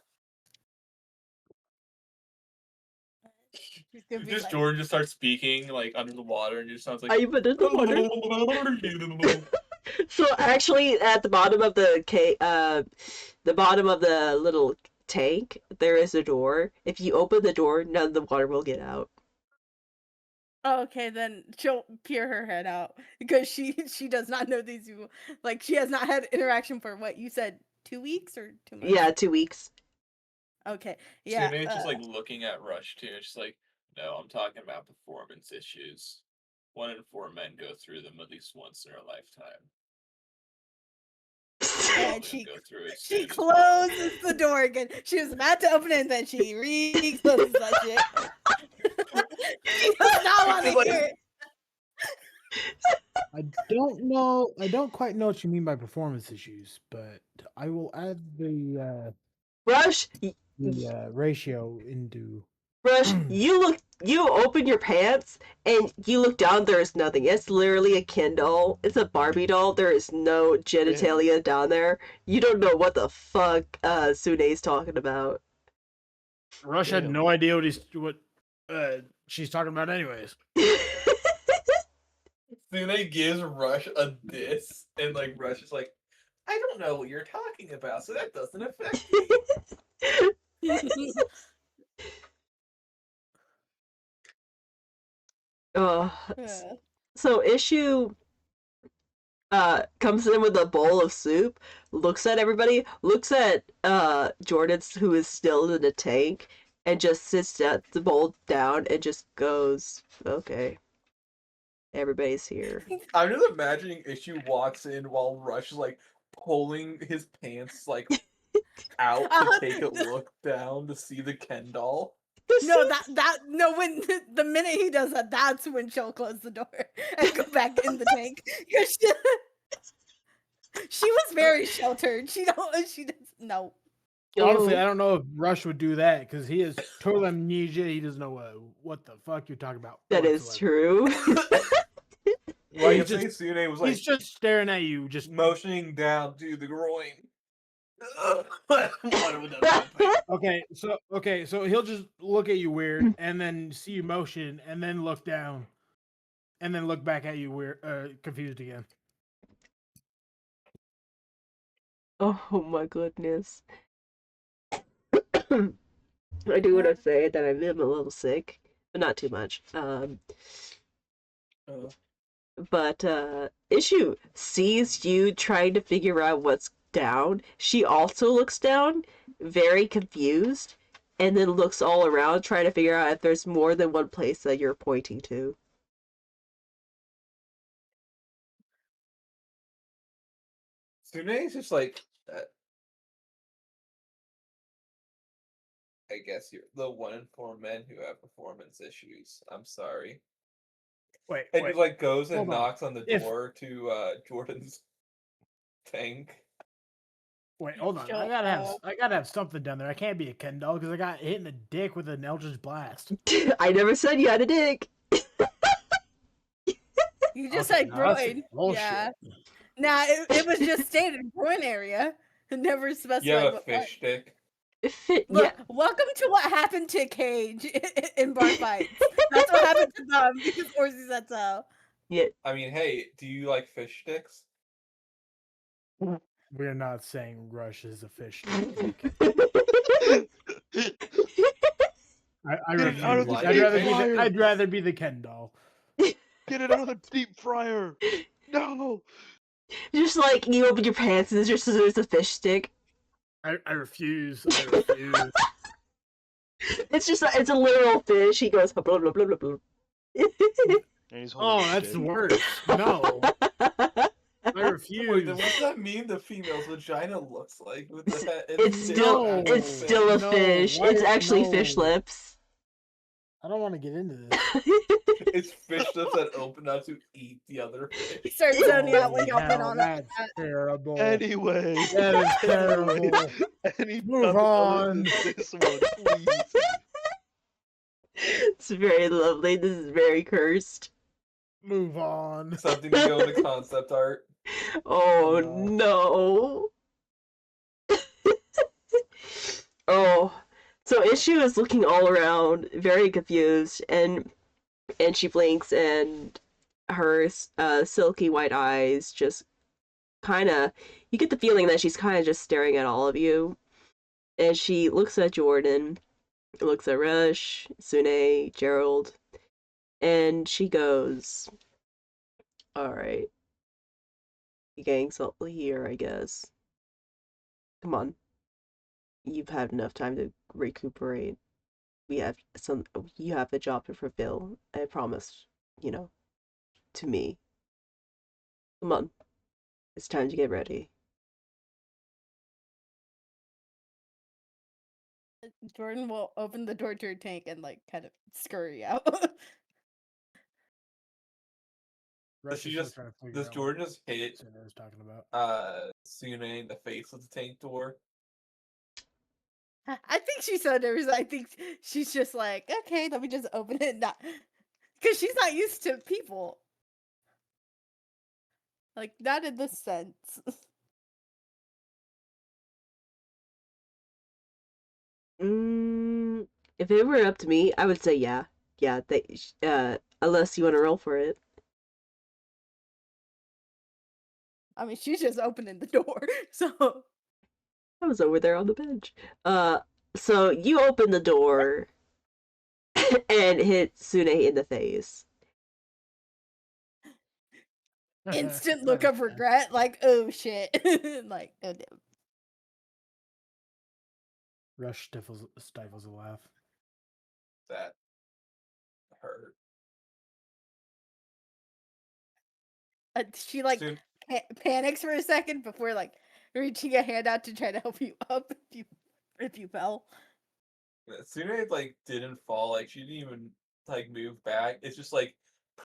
She's gonna be Just like, Jordan just starts speaking like under the water and just sounds like. I'm under the water. So actually, at the bottom of the bottom of the little tank, there is a door. If you open the door, none of the water will get out. oh, okay, then she'll peer her head out because she does not know these people. Like she has not had interaction for what you said, 2 weeks or 2 months. Yeah, 2 weeks. Okay. Yeah. Sune's just like looking at Rush too. She's like, no, I'm talking about performance issues. 1 in 4 men go through them at least once in their lifetime. And Probably go through it she soon as well. closes the door again. She was about to open it, and then she re-closes that shit. She does not want to hear it. I don't know. I don't quite know what you mean by performance issues, but I will add the Rush, ratio into. Rush, you open your pants and you look down, there is nothing. It's literally a Ken doll. It's a Barbie doll. There is no genitalia down there. You don't know what the fuck Sune's talking about. Rush had no idea what she's talking about, anyways. Sune gives Rush a diss, and like Rush is like, I don't know what you're talking about, so that doesn't affect me. Yeah. So issue comes in with a bowl of soup, looks at everybody, looks at Jordan, who is still in the tank, and just sits at the bowl down and just goes, okay, everybody's here. I'm just imagining Issue walks in while Rush is like pulling his pants like out to take a look down to see the Ken doll. No, when the minute he does that, that's when she'll close the door and go back in the tank. She was very sheltered. She doesn't know. Honestly, I don't know if Rush would do that because he is total amnesia. He doesn't know what the fuck you're talking about. That is true. Well, He's you just- think Sune was like He's just staring at you, just motioning down to the groin. okay. So he'll just look at you weird, and then see you motion, and then look down, and then look back at you weird, confused again. Oh my goodness. I do want to say that I am a little sick, but not too much. But Issue sees you trying to figure out what's down. She also looks down, very confused, and then looks all around trying to figure out if there's more than one place that you're pointing to. Sune's just like, I guess you're the one in four men who have performance issues. I'm sorry. Wait, And wait. he like goes and Hold on. knocks on the If- door to Jordan's tank. Wait, hold on. Shut I gotta have something down there. I can't be a Ken doll because I got hit in the dick with an Eldritch Blast. I never said you had a dick. You just Okay, said now that's groin. bullshit. Yeah. Nah, it was just stated groin area. It never You specified have a what fish part. stick. Yeah, Look, welcome to what happened to Kage in bar fights. That's what happened to them because Orsi said so. yeah. I mean, hey, do you like fish sticks? We're not saying Rush is a fish. Okay. I Get it out of refuse. the I'd deep rather be the- fryer. I'd rather be the Ken doll. Get it out of the deep fryer. No. Just like you open your pants and there's a fish stick. I refuse. I refuse. It's a literal fish. He goes blah blah blah blah blah. And he's holding Oh, a that's stick. worse. No, I Wait, refuse. then what does that mean the female's vagina looks like? With the head, It's stick still and No, it's fin? still a no, fish. why- It's actually fish no. lips. I don't want to get into this. It's fish lips that open up to eat the other fish. Start zoning out when Holy y'all been hell, on that's it. terrible. Anyway. That is Anyway, terrible. Any Move other on. than this one, please. It's very lovely. This is very cursed. Move on. Something to go into concept art. Oh No. no. Oh. So Issue is looking all around, very confused, and she blinks, and her silky white eyes just kind of, you get the feeling that she's kind of just staring at all of you. And she looks at Jordan, looks at Rush, Sune, Gerald, and she goes, "Alright, you getting salty here, I guess. Come on. You've had enough time to recuperate. You have a job to fulfill. I promised, to me. Come on. It's time to get ready." Jordan will open the door to her tank and like kind of scurry out. Rush she is still just- trying to figure Does out Jordan what just hit Sune is talking about. Sune in the face with the tank door? I think she's so nervous. I think she's just like, okay, let me just open it. Not because she's not used to people. Like not in this sense. If it were up to me, I would say yeah. Yeah, unless you want to roll for it. I mean, she's just opening the door. So I was over there on the bench. So you open the door and hit Sune in the face. instant look of regret, like, oh shit. Like, oh damn. Rush stifles a laugh. That hurt. She like Sune, panics for a second before like reaching a hand out to try to help you up if you fell. Sune like didn't fall. Like she didn't even like move back. It's just like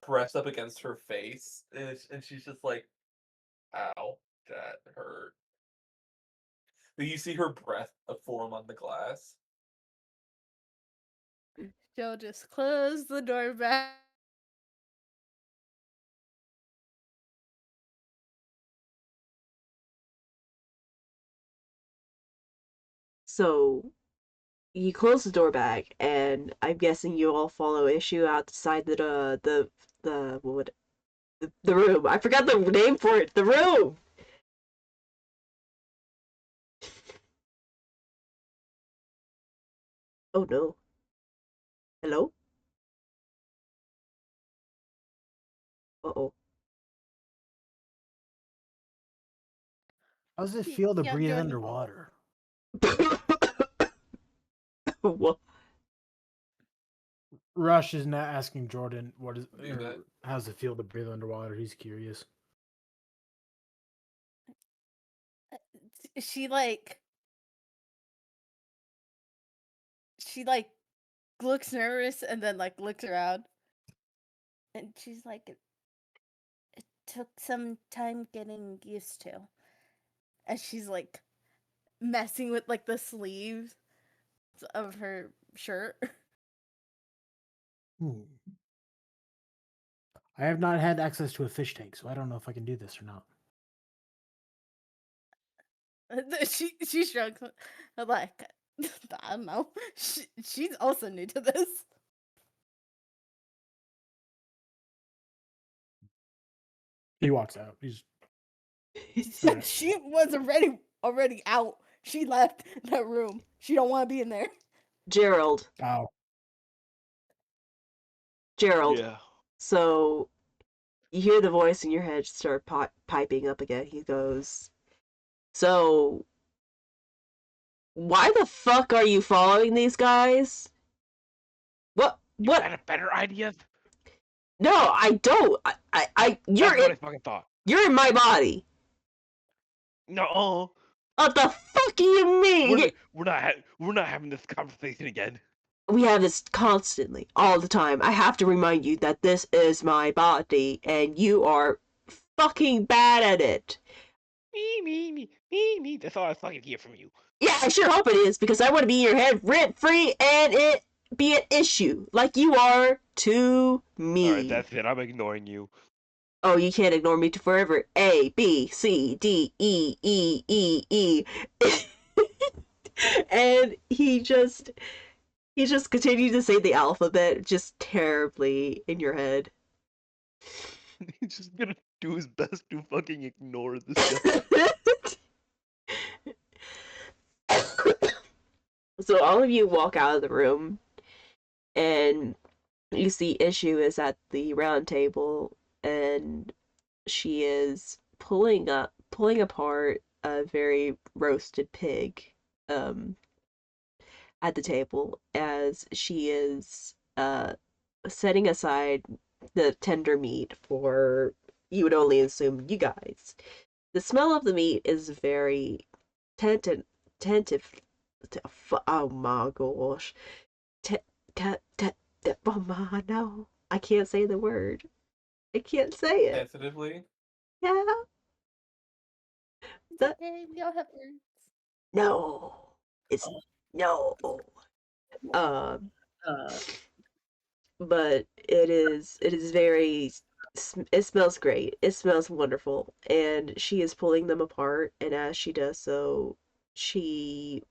pressed up against her face, and she's just like, "Ow, that hurt." But you see her breath form on the glass. She'll just close the door back. So you close the door back, and I'm guessing you all follow Issue outside the what would the room. I forgot the name for it. The room. Oh no. Hello? Uh-oh. How does it feel to Yeah, breathe Jordan. underwater? Well, Rush is not asking Jordan Do that. how does it feel to breathe underwater. He's curious. She like looks nervous and then like looks around, and she's like, it took some time getting used to. And she's like messing with like the sleeves of her shirt. I have not had access to a fish tank, so I don't know if I can do this or not. She shrugs, like, I don't know. She's also new to this. He walks out. He's She was already out. She left that room. She don't want to be in there. Gerald. oh, Gerald. Yeah. So you hear the voice in your head start piping up again. He goes, so why the fuck are you following these guys? What? You What? had a better idea? No, I don't. You're That's what I in, fucking thought. you're in my body. No. What the fuck do you mean? We're not having this conversation again. We have this constantly, all the time. I have to remind you that this is my body, and you are fucking bad at it. Me. That's all I fucking hear from you. Yeah, I sure hope it is, because I want to be in your head rent-free and it be an issue, like you are to me. Alright, that's it. I'm ignoring you. Oh, you can't ignore me forever. A, B, C, D, E, E, E, E. And he just continued to say the alphabet just terribly in your head. He's just gonna do his best to fucking ignore this guy. So all of you walk out of the room, and you see Issue is at the round table, and she is pulling apart a very roasted pig at the table, as she is setting aside the tender meat for, you would only assume, you guys. The smell of the meat is very tentative. Oh my gosh. Oh no. I can't say the word. I can't say it. Tentatively. Yeah. That, Okay, we all have words. no. It's no. But it is very, it smells great. It smells wonderful. And she is pulling them apart, and as she does so, she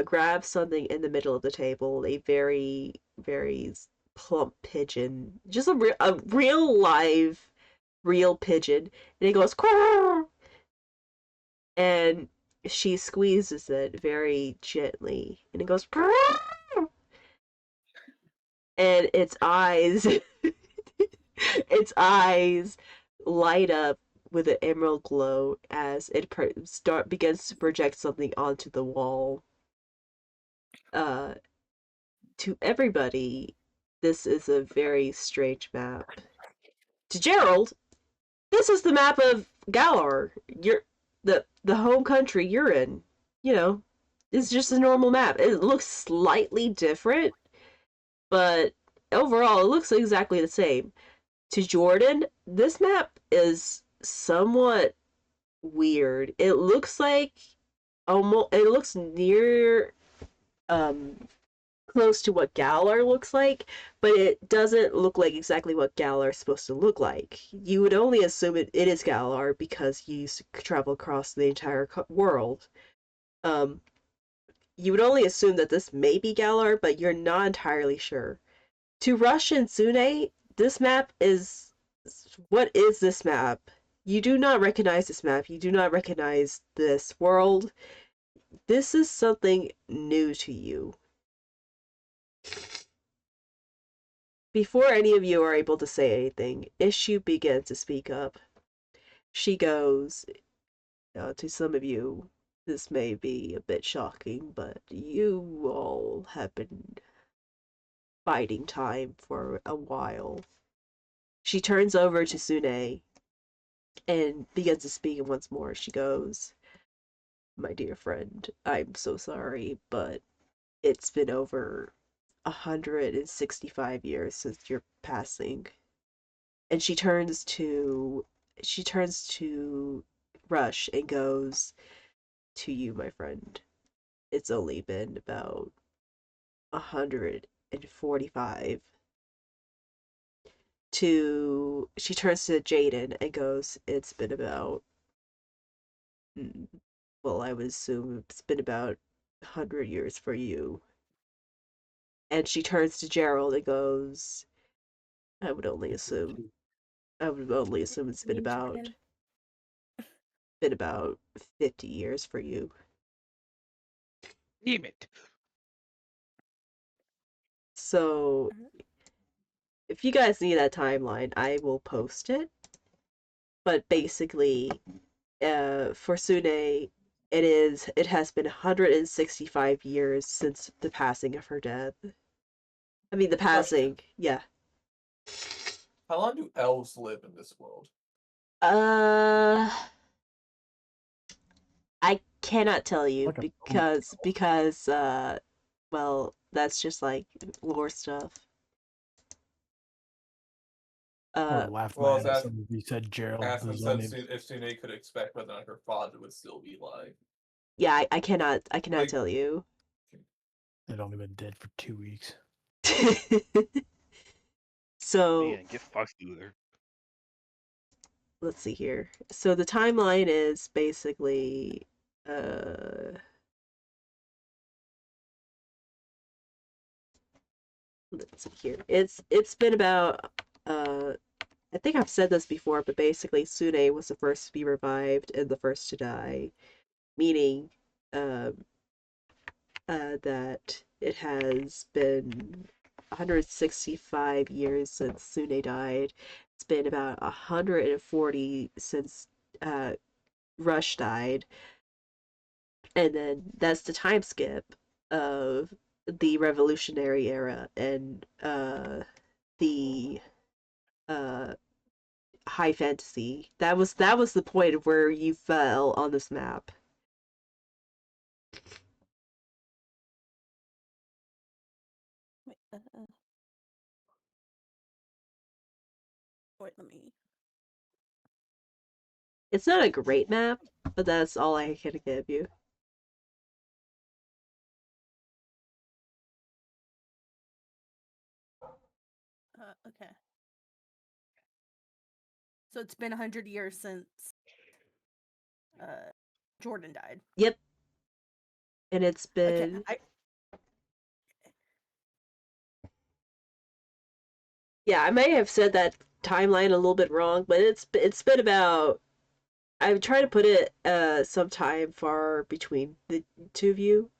grabs something in the middle of the table, a very, very plump pigeon, just a real live, real pigeon, and it goes, "Quack!" And she squeezes it very gently, and it goes, "Quack!" And its eyes, its eyes light up with an emerald glow as it begins to project something onto the wall. To everybody, this is a very strange map. To Gerald, this is the map of Galar. The home country you're in. You know, it's just a normal map. It looks slightly different, but overall, it looks exactly the same. To Jordan, this map is somewhat weird. It looks like almost. It looks near close to what Galar looks like, but it doesn't look like exactly what Galar is supposed to look like. You would only assume it is Galar because you used to travel across the entire world. You would only assume that this may be Galar, but you're not entirely sure. To Rush and Sune, this map is... What is this map? You do not recognize this map. You do not recognize this world. This is something new to you. Before any of you are able to say anything, Issue begins to speak up. She goes, To some of you, this may be a bit shocking, but you all have been biding time for a while. She turns over to Sune and begins to speak once more. She goes, "My dear friend, I'm so sorry, but it's been over 165 years since your passing." And she turns to Rush and goes, "To you, my friend, it's only been about 145." She turns to Jaden and goes, "It's been about, mm, well, I would assume it's been about 100 years for you." And she turns to Gerald and goes, I would only It's been assume two. I would only assume it's been Me, about Jordan. 50 years for you." Damn it. So if you guys need that timeline, I will post it. But basically, for Sune, it has been 165 years since the passing of her death. I mean, the Question. passing, yeah. How long do elves live in this world? Uh, I cannot tell you Like a because well, that's just like lore stuff. I would Uh, have laughed Well, I my was ass off if you said Gerald. asking His said name. if Sune could expect whether or not her father would still be alive. yeah, I cannot Like, tell you. They'd only been dead for 2 weeks. So Man, get fucked with her. let's see here. So the timeline is basically let's see here. It's been about I think I've said this before, but basically Sune was the first to be revived and the first to die, meaning um that it has been 165 years since Sune died. It's been about 140 since uh Rush died, and then that's the time skip of the Revolutionary Era and the uh high fantasy. That was the point of where you fell on this map. Wait, wait, let me. It's not a great map, but that's all I can give you. Okay. So it's been 100 years since uh, Jordan died. Yep. And it's Okay, been, yeah, I may have said that timeline a little bit wrong, but it's been about, I would try to put it sometime far between the two of you.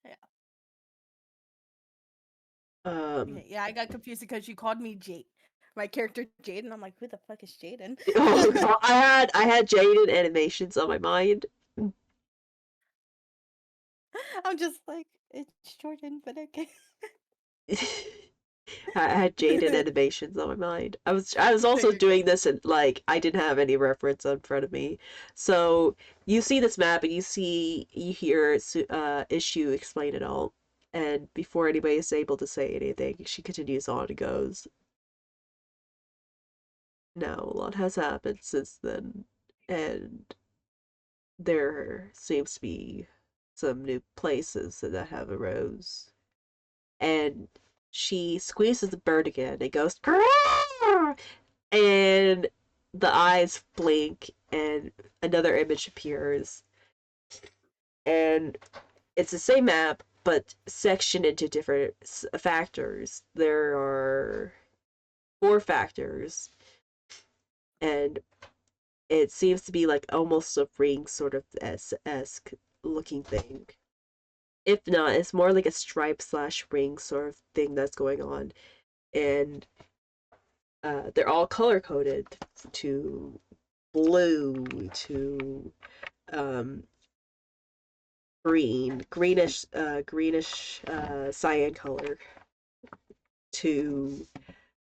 yeah. Um Yeah, I got confused because you called me Jade, my character Jaden. I'm like, who the fuck is Jaden? oh god, I had Jaden animations on my mind. I'm just like, it's Jordan, but okay. I had Jaden animations on my mind. I was also You're good. doing this and like I didn't have any reference in front of me. So you see this map and you hear Issue explain it all. And before anybody is able to say anything, she continues on and goes, "Now a lot has happened since then, and there seems to be some new places that have arose." And she squeezes the bird again. It goes, "Grrr!" And the eyes blink, and another image appears. And it's the same map, but sectioned into different factors. There are 4 factors, and it seems to be like almost a ring sort of esque looking thing. If not, it's more like a stripe slash ring sort of thing that's going on. And they're all color coded to blue to um, greenish cyan color to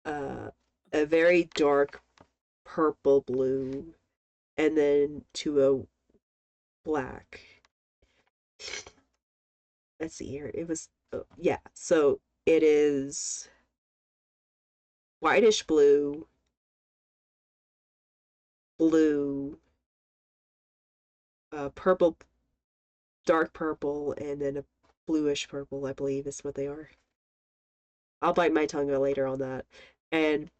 a very dark purple blue, and then to a black. Let's see here. It was yeah. So it is whitish blue, blue, purple, dark purple, and then a bluish purple, I believe is what they are. I'll bite my tongue later on that. And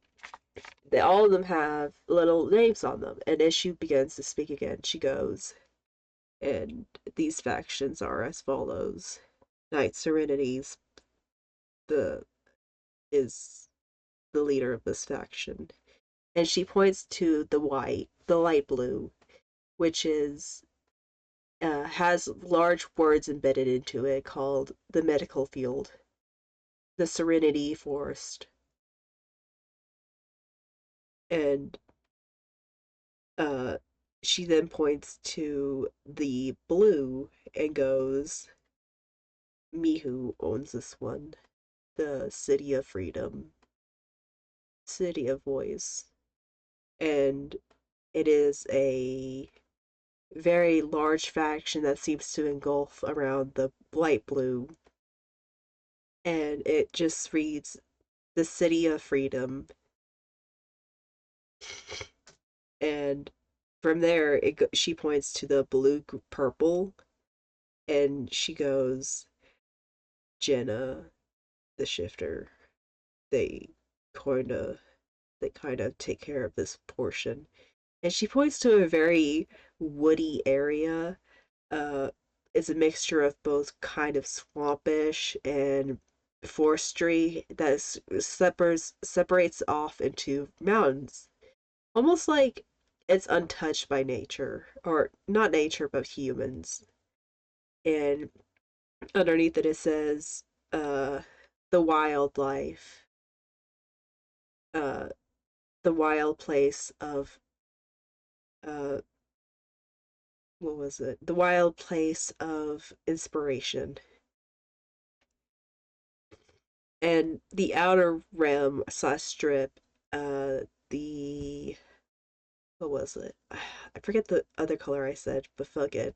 all of them have little names on them. And as she begins to speak again, she goes, and these factions are as follows. Knight Serenities the is the leader of this faction. And she points to the light blue, which is has large words embedded into it called the medical field, the Serenity Forest, and she then points to the blue and goes, Mihu owns this one, the City of Freedom, City of Voice, and it is a very large faction that seems to engulf around the light blue, and it just reads the City of Freedom. And from there, she points to the blue purple, and she goes, Jenna, the shifter. They kinda they kind of take care of this portion. And she points to a very woody area. Uh, it's a mixture of both kind of swampish and forestry that separates off into mountains, almost like it's untouched by nature, or not nature but humans. And underneath it says, the wildlife, uh, the wild place of what was it? The wild place of inspiration. And the outer rim / strip, the what was it? I forget the other color I said, but fuck it.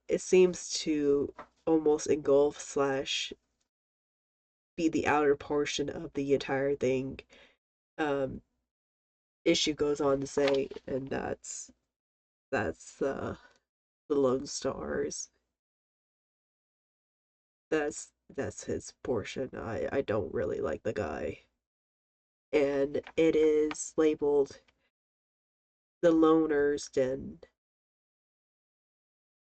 It seems to almost engulf / be the outer portion of the entire thing. Um, Issue goes on to say, and that's the Lone Stars. That's his portion. I don't really like the guy. And it is labeled the Loner's Den.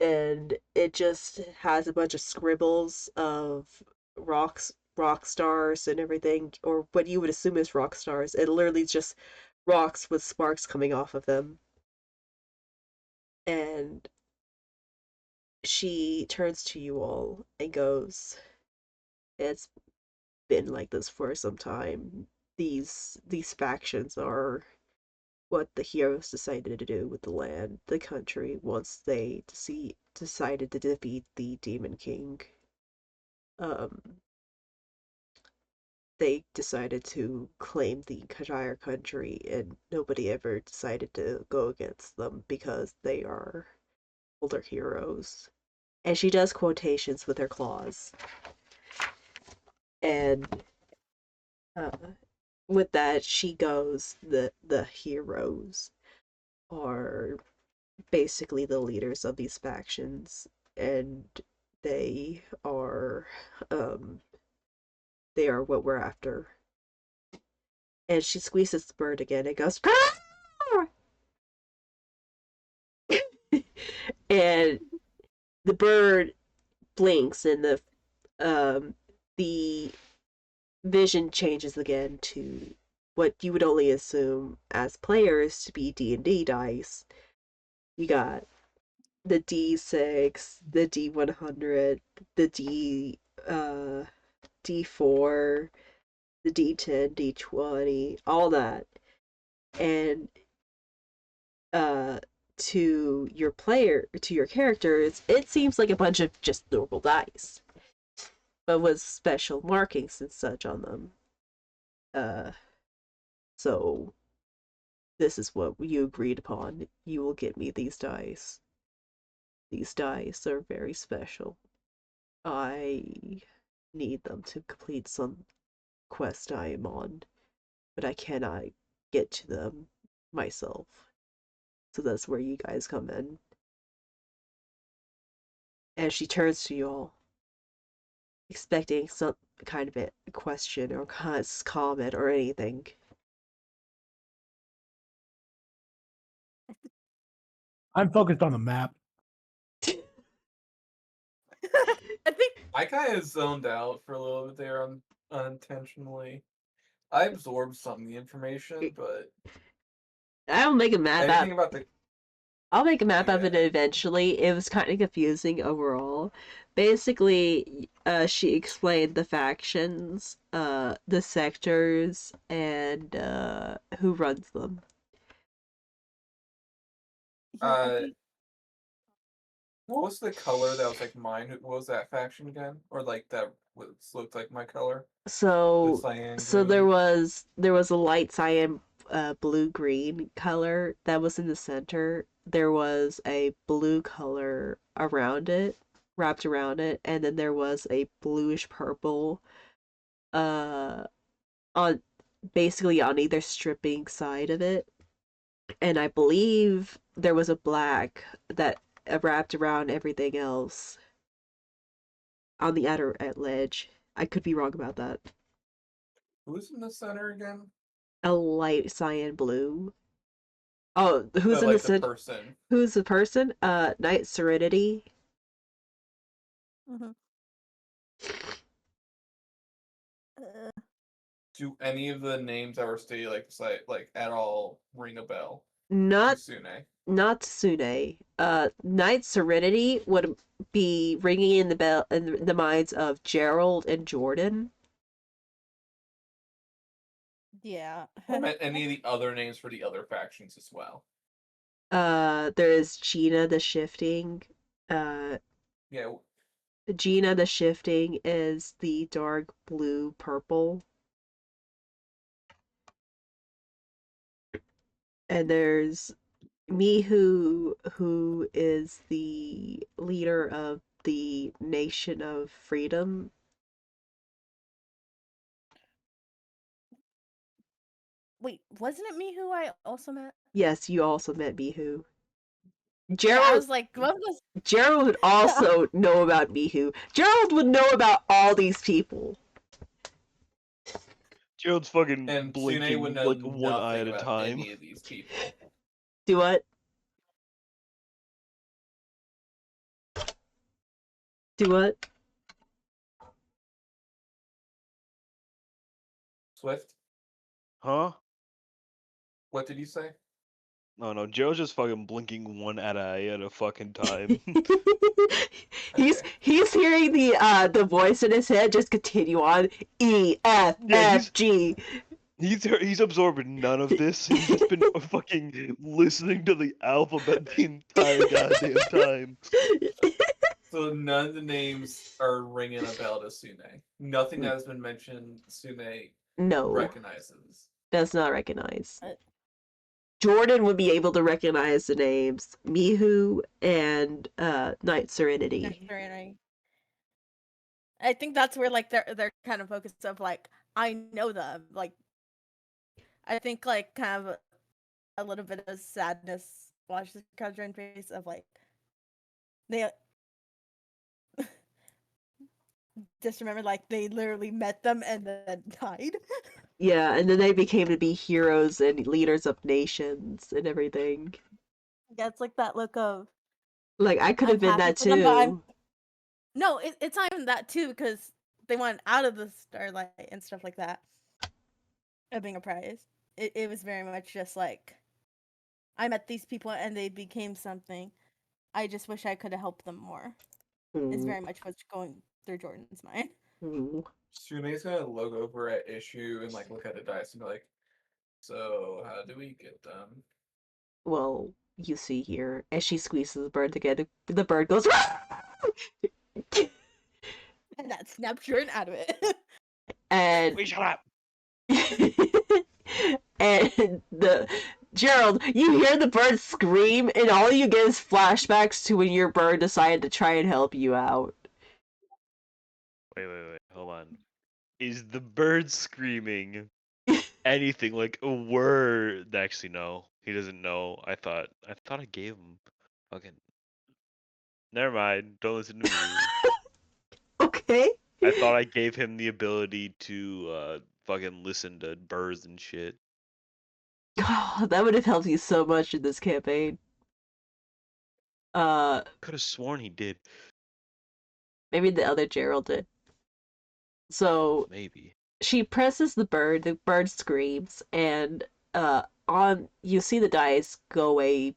And it just has a bunch of scribbles of rock stars and everything, or what you would assume is rock stars. It literally just rocks with sparks coming off of them. And she turns to you all and goes, it's been like this for some time. These factions are what the heroes decided to do with the land, the country, once they decided to defeat the Demon King. Um, they decided to claim the Kage country, and nobody ever decided to go against them because they are older heroes. And she does quotations with her claws. And uh, with that, she goes, the heroes are basically the leaders of these factions, and they are um they are what we're after. And she squeezes the bird again and goes, and the bird blinks, and the vision changes again to what you would only assume as players to be D&D dice. You got the D6, the D100, the D4, the D10, D20, all that, and to your characters, it seems like a bunch of just normal dice, but with special markings and such on them. So this is what you agreed upon. You will get me these dice. These dice are very special. I need them to complete some quest I am on, but I cannot get to them myself. So that's where you guys come in. And she turns to you all, expecting some kind of a question or comment or anything. I'm focused on the map. I think I kind of zoned out for a little bit there unintentionally. I absorbed some of the information, but I'll make a map anything about the I'll make a map of it Yeah. eventually. It was kind of confusing overall. Basically, she explained the factions, the sectors, and who runs them. yeah, I uh think what was the color that was like mine? What was that faction again? Or like that looked like my color? The So, cyan so there green. was a light cyan, blue green color that was in the center. There was a blue color around it, wrapped around it, and then there was a bluish purple, uh, on basically on either stripping side of it. And I believe there was a black that wrapped around everything else on the outer ledge. I could be wrong about that. Who's in the center again? A light cyan blue. Oh, who's in the Like the center? person. Who's the person? Night Serenity. mhm. Uh, Do any of the names that were stated like at all ring a bell to Not Sune? not Sune. Night Serenity would be ringing in the bell in the minds of Gerald and Jordan. yeah. I meant any of the other names for the other factions as well. There is Gina the Shifting. Uh, Yeah, Gina the Shifting is the dark blue purple. And there's Mihu, who is the leader of the Nation of Freedom. Wait, wasn't it me who I also met? Yes, you also met Mihu. Yeah, I Gerald was like, what was? Gerald would also know about Mihu. Gerald would know about all these people. Gerald's fucking and Sune would blinking know like one eye nothing at a about time. any of these people. Do what? Do what? Swift, Huh? what did you say? No, Gerald's just fucking blinking one eye at a fucking time. he's Okay. he's hearing the voice in his head just continue on E F Yeah, F G. he's absorbing none of this. He's just been fucking listening to the alphabet the entire goddamn time. So none of the names are ringing a bell to Sune. Nothing that has been mentioned Sune No, recognizes. does not recognize. Uh, Jordan would be able to recognize the names Mihu and Night Serenity. I think that's where like they're kind of focused of like I know them. Like I think like kind of a little bit of sadness watch the Conjuring face of like they just remember like they literally met them and then died. Yeah, and then they became to be heroes and leaders of nations and everything. Yeah, it's like that look of Like I could I'm have been happy that for them, but I'm too. no, it's not even that too because they went out of the starlight and stuff like that of being a prize. It was very much just like I met these people and they became something. I just wish I could have helped them more. Is Mm. very much what's going through Jordan's mind. Ooh. Sune's gonna look over at Issue and like look at the dice and be like, "So how do we get them?" Well, you see here, as she squeezes the bird together, the bird goes. And that snapped Jordan out of it. And Wait, shut up. and the Gerald, you hear the bird scream, and all you get is flashbacks to when your bird decided to try and help you out. Wait. Hold on. Is the bird screaming anything like a word? Actually, no. He doesn't know. I thought I gave him fucking. Never mind. Don't listen to me. Okay. I thought I gave him the ability to fucking listen to birds and shit. Oh, that would have helped you so much in this campaign. Uh, Could have sworn he did. maybe the other Gerald did. So Maybe. she presses the bird screams, and on you see the dice go away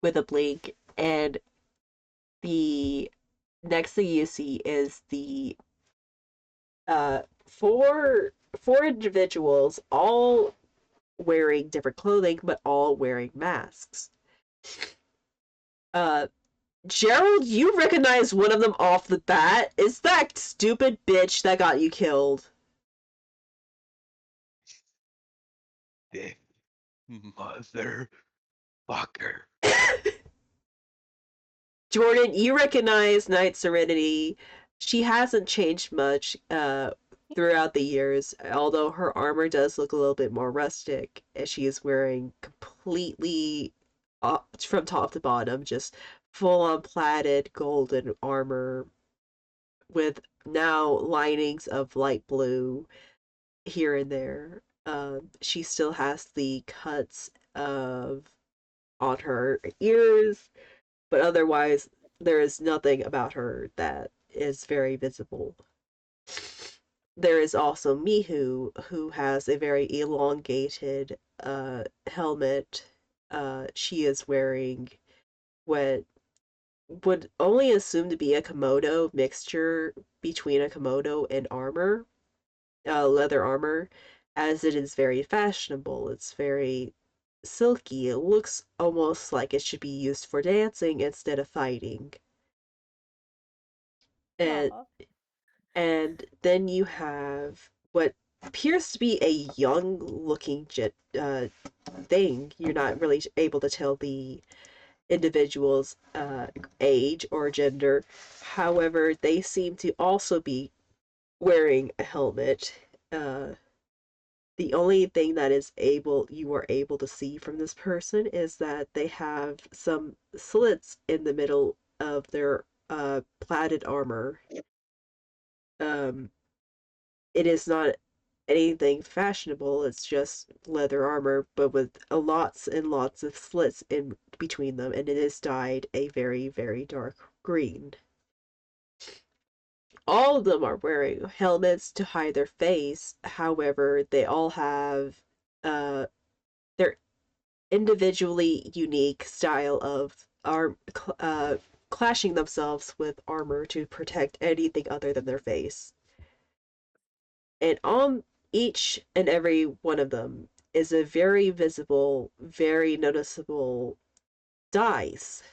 with a blink, and the next thing you see is the four individuals all wearing different clothing but all wearing masks. Uh Gerald, you recognize one of them off the bat. It's that stupid bitch that got you killed. Dick. Motherfucker. Jordan, you recognize Night Serenity. She hasn't changed much throughout the years, although her armor does look a little bit more rustic, as she is wearing completely from top to bottom, just full on plaided golden armor with now linings of light blue here and there. She still has the cuts of on her ears, but otherwise there is nothing about her that is very visible. There is also Mihu, who has a very elongated helmet. She is wearing what would only assume to be a Komodo mixture between a Komodo and armor, leather armor, as it is very fashionable. It's very silky. It looks almost like it should be used for dancing instead of fighting. And Aw. and then you have what appears to be a young looking thing. You're not really able to tell the individual's age or gender. However, they seem to also be wearing a helmet. The only thing that is able you are able to see from this person is that they have some slits in the middle of their plaided armor. Um, it is not anything fashionable. It's just leather armor, but with lots and lots of slits in between them, and it is dyed a very, very dark green. All of them are wearing helmets to hide their face. However, they all have their individually unique style of clashing themselves with armor to protect anything other than their face. And on each and every one of them is a very visible, very noticeable dice,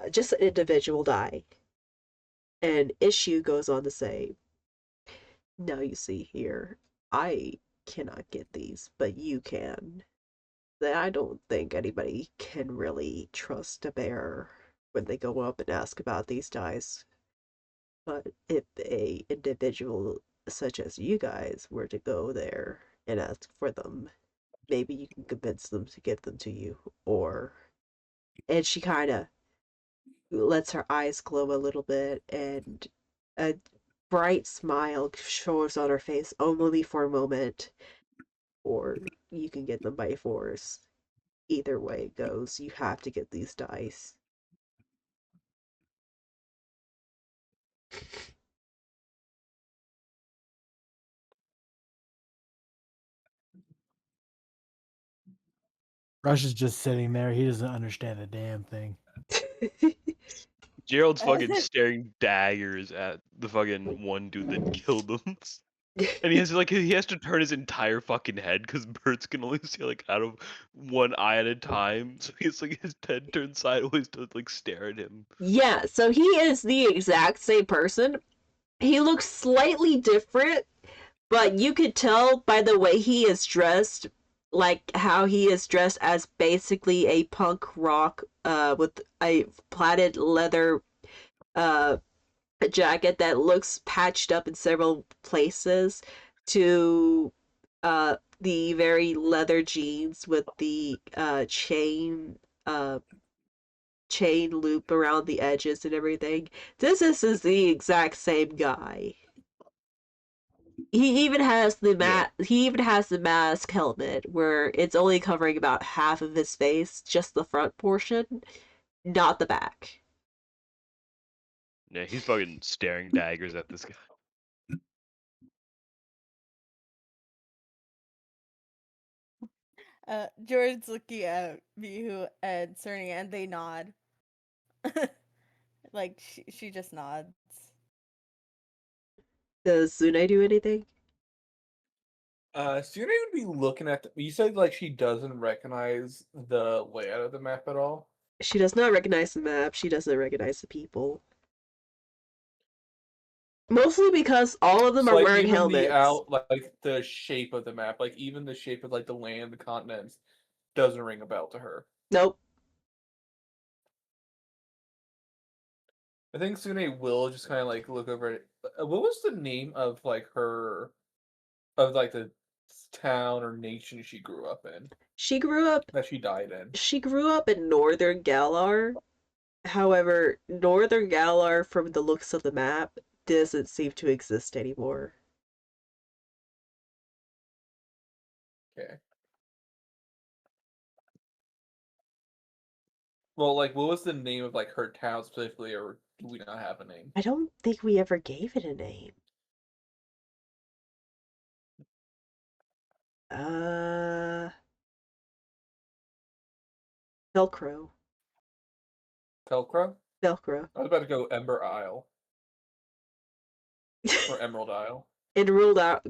just an individual die. And Issue goes on to say, now you see here, I cannot get these, but you can. That I don't think anybody can really trust a bear when they go up and ask about these dice. But if a individual such as you guys were to go there and ask for them, maybe you can convince them to give them to you. Or and she kind of lets her eyes glow a little bit, and a bright smile shows on her face only for a moment. Or you can get them by force. Either way it goes, you have to get these dice. Rush is just sitting there. He doesn't understand a damn thing. Gerald's fucking staring daggers at the fucking one dude that killed him. And he has to turn his entire fucking head because Bert's can only see like out of one eye at a time. So he's like his head turned sideways to like stare at him. Yeah, so he is the exact same person. He looks slightly different, but you could tell by the way he is dressed, like how he is dressed as basically a punk rock with a plaited leather jacket that looks patched up in several places, to the very leather jeans with the chain loop around the edges and everything. This is the exact same guy. He even has the mask helmet where it's only covering about half of his face, just the front portion, not the back. Yeah, he's fucking staring daggers at this guy. George's looking at Mihu and Cerny, and they nod. Like she just nods. Does Sune do anything? Sune would be looking at. You said like she doesn't recognize the layout of the map at all. She does not recognize the map. She doesn't recognize the people. Mostly because all of them So, are like, wearing even helmets. like the shape of the map, like even the shape of like the land, the continents, doesn't ring a bell to her. Nope. I think Sune will just kind of like look over it. What was the name of like the town or nation she grew up in She grew up that she died in? she grew up in Northern Galar. However, Northern Galar, from the looks of the map, doesn't seem to exist anymore. Okay. Well, like, what was the name of like her town specifically, or do we not have a name? I don't think we ever gave it a name. Velcro. Velcro? Velcro. I was about to go Ember Isle or Emerald Isle. It ruled out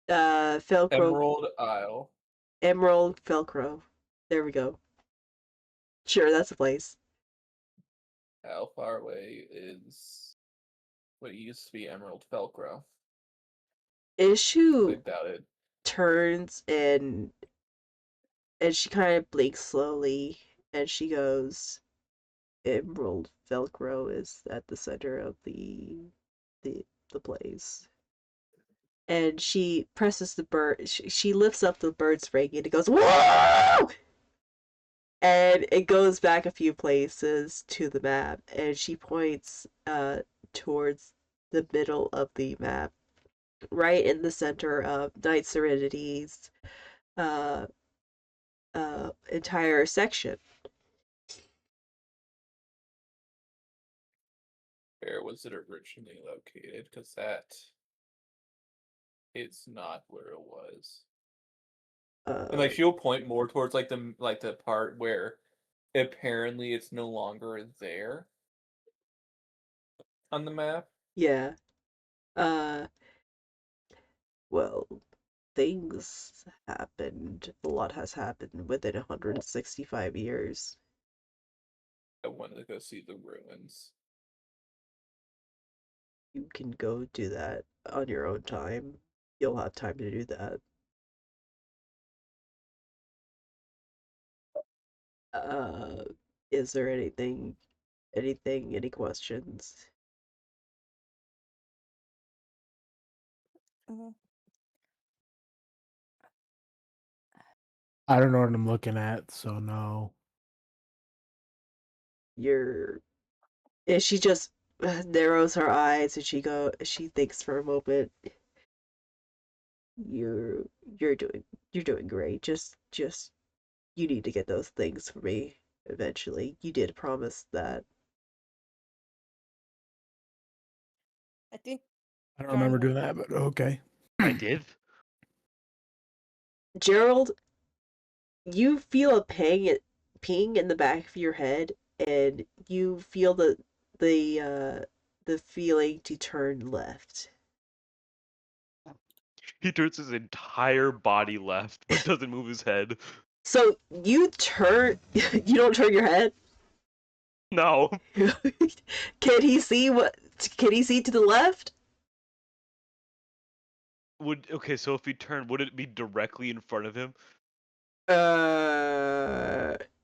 Velcro. Emerald Isle. Emerald Velcro. There we go. Sure, that's a place. How far away is what used to be Emerald Velcro? I Issue doubt it. turns and she kind of blinks slowly and she goes, Emerald Velcro is at the center of the place. And she presses the bird. She lifts up the bird's ring and it goes, whoa! And it goes back a few places to the map, and she points towards the middle of the map, right in the center of Night Serenity's uh, entire section. Where was it originally located? Because that it's not where it was. And like she'll point more towards like the part where apparently it's no longer there on the map. Yeah. Well, things happened. A lot has happened within 165 years. I wanted to go see the ruins. You can go do that on your own time. You'll have time to do that. Is there any questions? I don't know what I'm looking at, so no. And she just narrows her eyes and she thinks for a moment. You're you're doing great. Just you need to get those things for me eventually. You did promise that. I think I don't remember John- doing that, but okay. I did. Gerald, you feel a ping in the back of your head, and you feel the feeling to turn left. He turns his entire body left, but doesn't move his head. So you turn, you don't turn your head. No. Can he see what? Can he see to the left? Okay, so if he turned, would it be directly in front of him?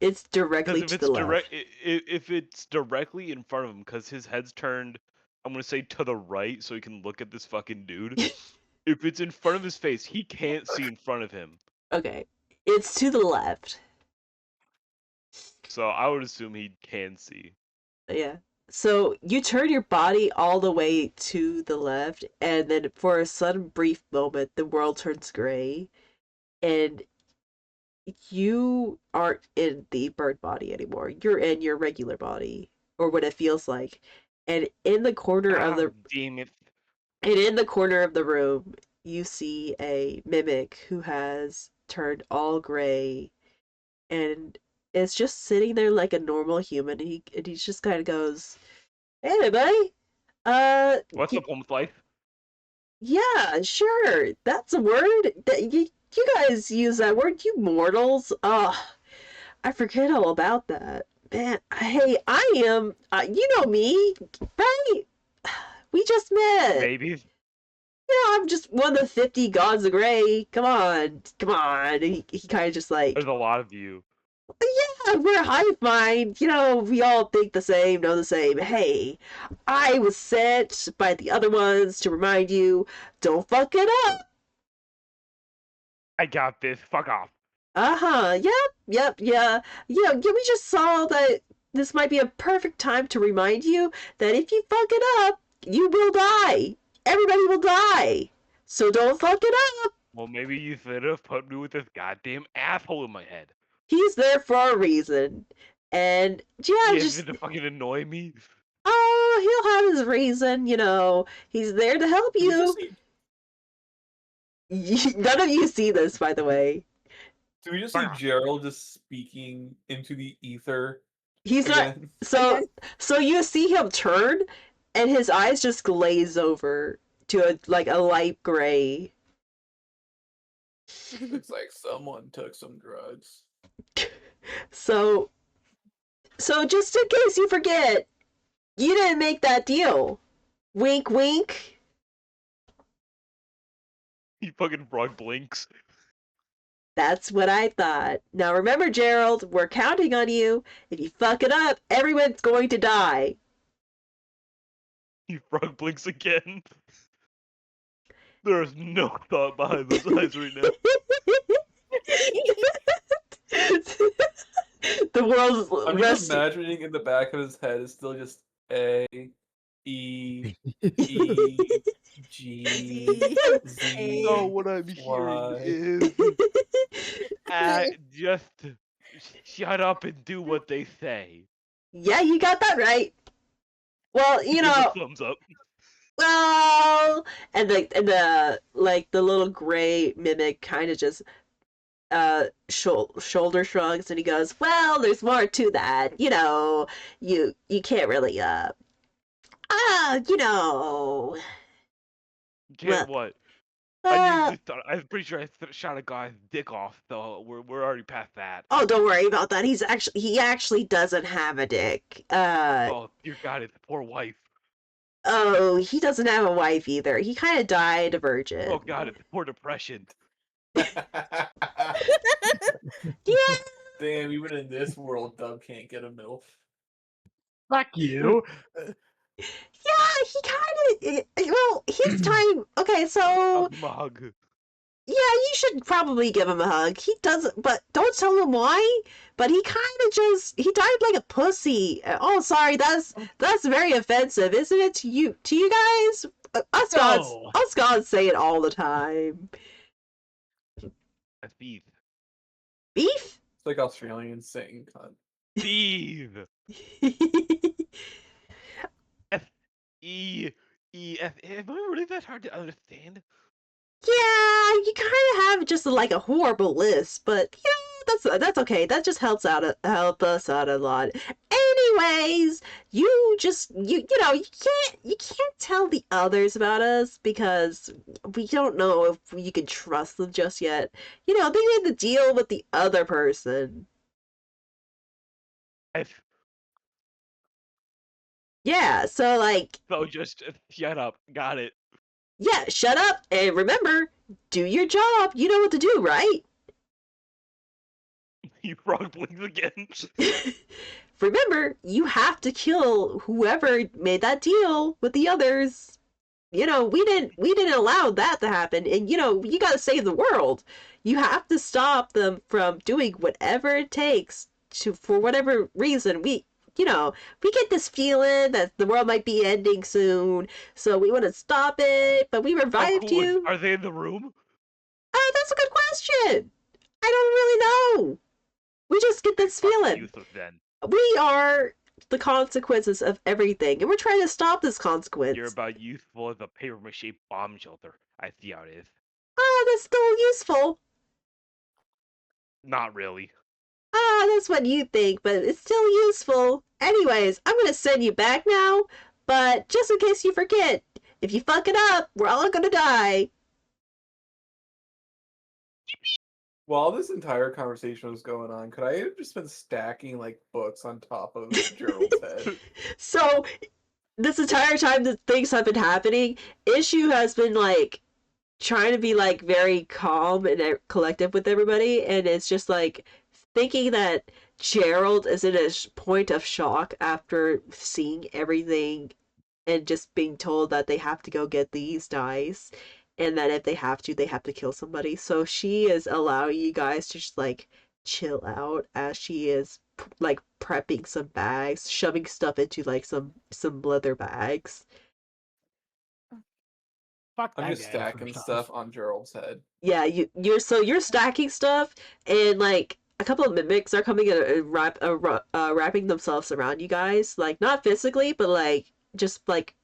It's Because directly if to it's the left. if it's directly in front of him, because his head's turned, I'm gonna say to the right, so he can look at this fucking dude. If it's in front of his face, he can't see in front of him. Okay, it's to the left. So I would assume he can see. Yeah. So you turn your body all the way to the left, and then for a sudden brief moment, the world turns gray, and you aren't in the bird body anymore. You're in your regular body, or what it feels like. And in the corner of the Damn it. and in the corner of the room, you see a mimic who has turned all gray and is just sitting there like a normal human. And he just kind of goes, "Hey, everybody. What's up, home life? Yeah, sure. That's a word. You guys use that word, you mortals. I forget all about that. Man, hey, I am. You know me, right? We just met. Maybe. Yeah, I'm just one of the 50 gods of gray. Come on, come on. And he kind of just like, There's a lot of you. yeah, we're hive mind. You know, we all think the same, know the same. Hey, I was sent by the other ones to remind you, don't fuck it up. I got this. Fuck off. Uh-huh. Yep. Yeah. Yeah. We just saw that this might be a perfect time to remind you that if you fuck it up, you will die. Everybody will die. So don't fuck it up. Well, maybe you should have put me with this goddamn asshole in my head. He's there for a reason. And yeah, You just to fucking annoy me. oh, he'll have his reason, you know. He's there to help Do we you. just see, None of you see this, by the way. do we just see Gerald just speaking into the ether He's not. again? So you see him turn, and his eyes just glaze over to a light gray. Looks like someone took some drugs. So just in case you forget, you didn't make that deal. Wink, wink. He fucking frog blinks. That's what I thought. Now remember, Gerald, we're counting on you. If you fuck it up, everyone's going to die. He frog blinks again. There is no thought behind those eyes right now. The world's I'm just resting. imagining in the back of his head is still just A, E, E, G, Z. No, what I'm Why? hearing is just shut up and do what they say. Yeah, you got that right. Well, you Give a know, thumbs up. well, and the like the little gray mimic kind of just shoulder shrugs and he goes, well, there's more to that, you know. You can't really you know, Can't well, what? I'm pretty sure I shot a guy's dick off, so we're already past that. oh, don't worry about that. He actually doesn't have a dick. Oh, dear God, his poor wife. Oh, he doesn't have a wife either. He kind of died a virgin. Oh God, it's poor depression. Yeah. Damn, even in this world, Dub can't get a MILF. Fuck you. Yeah, he kind of. Well, his time. Okay, so Give him a hug. yeah, you should probably give him a hug. He doesn't, but don't tell him why. But he kind of he died like a pussy. Oh, sorry, that's very offensive, isn't it to you? To you guys, us No. gods say it all the time. That's beef. Beef. It's like Australians saying cunt. Beef. F-E-E-F. Am I really that hard to understand? Yeah, you kind of have just like a horrible list, but That's okay. That just help us out a lot. Anyways, you can't tell the others about us because we don't know if you can trust them just yet. They made the deal with the other person. Yeah, so So just shut up. Got it. yeah, shut up and remember, do your job. You know what to do, right? You frog blinks again. Remember, you have to kill whoever made that deal with the others. We didn't allow that to happen, and you got to save the world. You have to stop them from doing whatever it takes to, for whatever reason. We get this feeling that the world might be ending soon, so we want to stop it, but we How revived cool you. are they in the room? Oh, that's a good question. I don't really know. We just get this Fucking feeling. useless then. We are the consequences of everything, and we're trying to stop this consequence. You're about useful as a paper mache bomb shelter. I see how it is. That's still useful. Not really. That's what you think, but it's still useful. Anyways, I'm gonna send you back now, but just in case you forget, if you fuck it up, we're all gonna die. While this entire conversation was going on, could I have just been stacking like books on top of Gerald's head? So, this entire time that things have been happening, Issue has been trying to be very calm and collective with everybody, and it's just thinking that Gerald is in a point of shock after seeing everything and just being told that they have to go get these dice, and that if they have to kill somebody. So she is allowing you guys to just chill out as she is prepping some bags, shoving stuff into some leather bags. Fuck I'm that just guy, stacking first stuff off. on Gerald's head. Yeah, you're stacking stuff, and a couple of mimics are coming and wrapping themselves around you guys, not physically, but just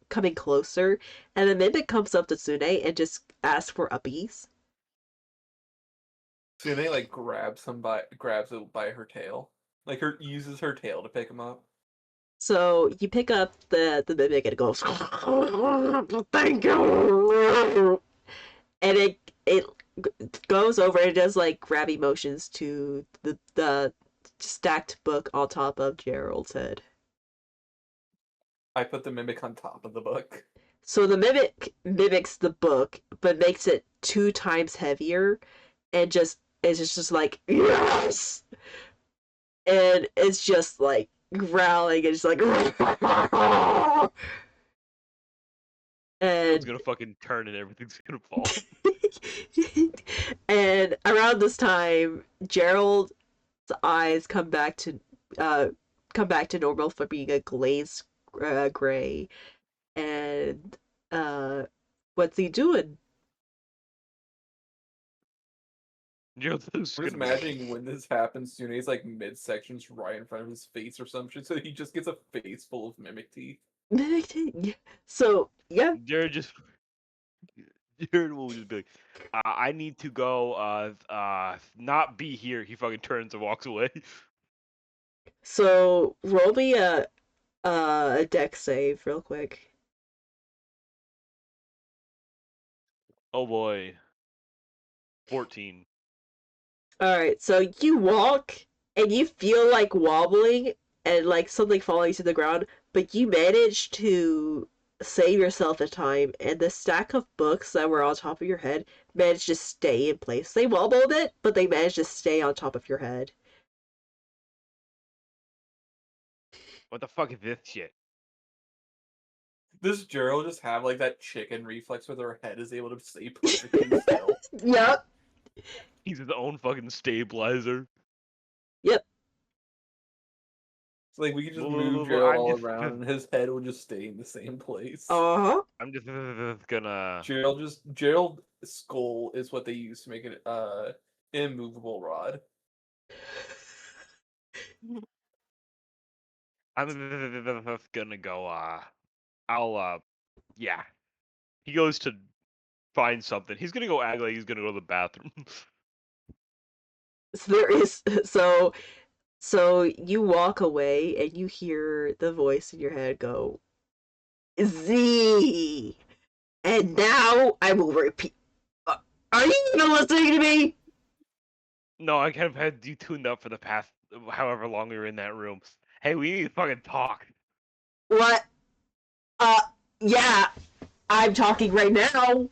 coming closer, and the mimic comes up to Sune and just asks for uppies. Sune grabs it by her tail, uses her tail to pick him up. So you pick up the mimic and it goes, thank you, and it goes over and does grabby motions to the stacked book on top of Gerald's head. I put the mimic on top of the book. So the mimic mimics the book, but makes it 2 times heavier, and just yes, and it's just growling and just It's and gonna fucking turn and everything's gonna fall. and around this time, Gerald's eyes come back to normal for being a glazed gray, and what's he doing? Gerald's just I'm just gonna imagining when this happens, Sune's midsection's right in front of his face or some shit, so he just gets a face full of mimic teeth. So yeah, Jared just Jared will just be like, I need to go not be here. He fucking turns and walks away. so roll me a deck save real quick. Oh boy. 14. All right, so you walk and you feel wobbling and something falling to the ground, but you manage to save yourself a time, and the stack of books that were on top of your head managed to stay in place. They wobbled it, but they managed to stay on top of your head. What the fuck is this shit? Does Gerald just have that chicken reflex where their head is able to stay perfectly still? Yep. He's his own fucking stabilizer. Yep. So we could just move Gerald I'm all just around and his head will just stay in the same place. Uh-huh. I'm just gonna Gerald's skull is what they use to make an immovable rod. I'm just gonna go I'll yeah. He goes to find something. He's gonna go act like he's gonna go to the bathroom. So there is so you walk away and you hear the voice in your head go, Z. And now I will repeat. Are you even listening to me? No, I kind of had you tuned up for the past however long we were in that room. Hey, we need to fucking talk. What? Uh, yeah, I'm talking right now.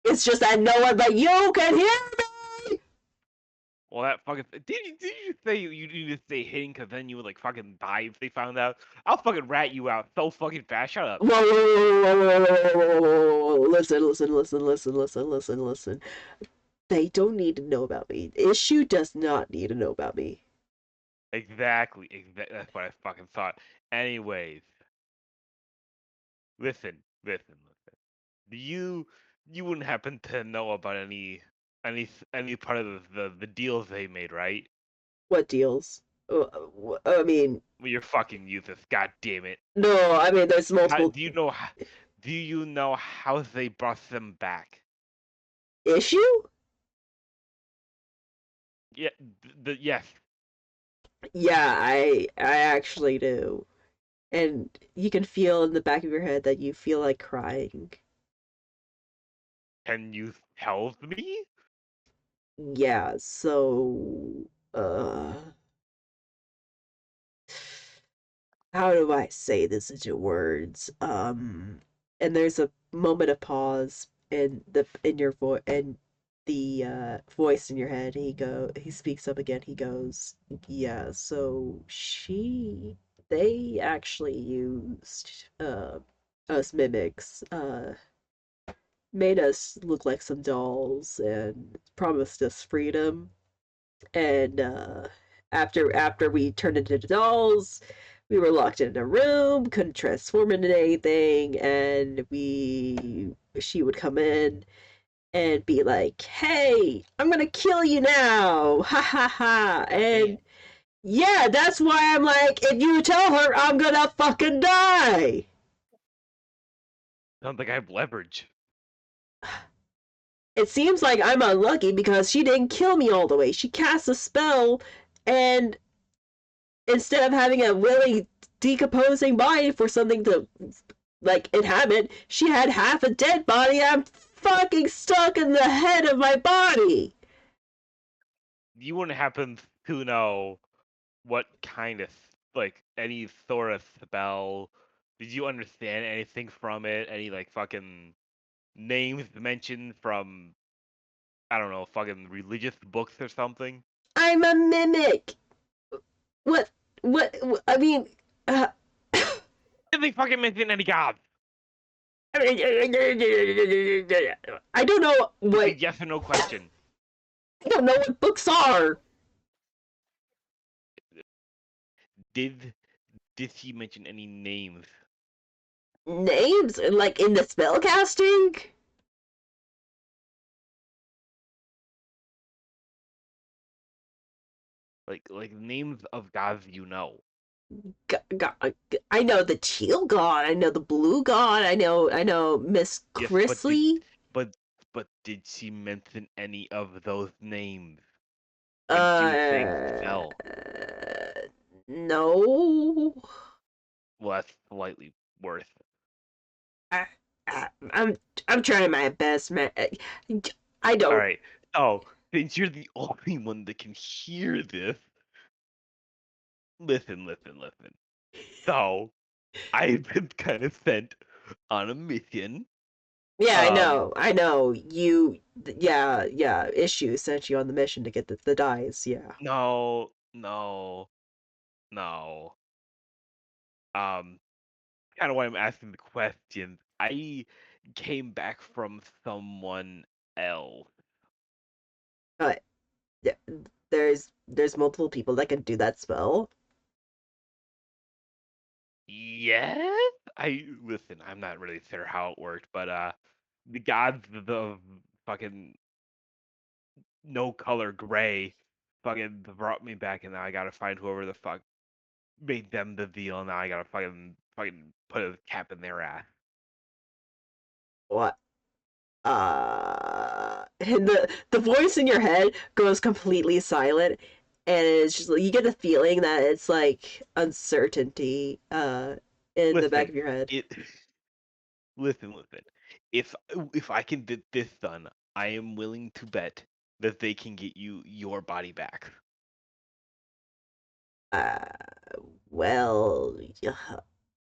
It's just that no one but you can hear me. Well, that fucking did you say you need to stay hidden because then you would like fucking die if they found out? I'll fucking rat you out so fucking fast. Shut up. Whoa, whoa, whoa, whoa, whoa, whoa, whoa, whoa. Listen. They don't need to know about me. The issue does not need to know about me. Exactly. That's what I fucking thought. Anyways, listen. You wouldn't happen to know about any part of the deals they made, right? What deals? I mean, Well, you're fucking useless. God damn it. no, I mean, there's multiple Do you know how they brought them back? issue? Yeah, yes. Yeah, I actually do. And you can feel in the back of your head that you feel like crying. Can you tell me? Yeah, so how do I say this into words? And there's a moment of pause in your voice and the voice in your head. He speaks up again. He goes, "Yeah, so they actually used us mimics, made us look like some dolls and promised us freedom. And after we turned into dolls, we were locked in a room, couldn't transform into anything, and she would come in and be like, "Hey, I'm gonna kill you now, ha ha ha!" And yeah, that's why I'm like, if you tell her I'm gonna fucking die. Sounds like I have leverage. It seems like I'm unlucky because she didn't kill me all the way. She cast a spell, and instead of having a really decomposing body for something to like inhabit, she had half a dead body. I'm fucking stuck in the head of my body. You wouldn't happen to know what kind of like any Thora spell? Did you understand anything from it? Any like fucking names mentioned from I don't know, fucking religious books or something? I'm a mimic. What? I mean, uh, Did they fucking mention any gods? I don't know It's a what yes or no question. I don't know what books are. Did did he mention any names? Names like in the spellcasting. Like names of gods you know? I know the teal god. I know the blue god. I know Miss Yes, Chrisley. but but did she mention any of those names when she was saying Uh, spell? no. Well, that's slightly worse. I, I'm trying my best, man. I All don't. right. Oh, since you're the only one that can hear this, listen. So, I've been kind of sent on a mission. Yeah, I Um, know. I know. Yeah. Issue sent you on the mission to get the dice. Yeah. no. Um, kind of why I'm asking the question. I came back from someone else. But there's multiple people that can do that spell. Yes, I listen. I'm not really sure how it worked, but the gods of fucking no color gray fucking brought me back, and now I gotta find whoever the fuck made them the deal. Now I gotta fucking put a cap in their ass. What? and the voice in your head goes completely silent, and it's just you get the feeling that it's like uncertainty in the back Listen, of your head. it. Listen. If I can get this done, I am willing to bet that they can get you your body back. Uh, well, yeah.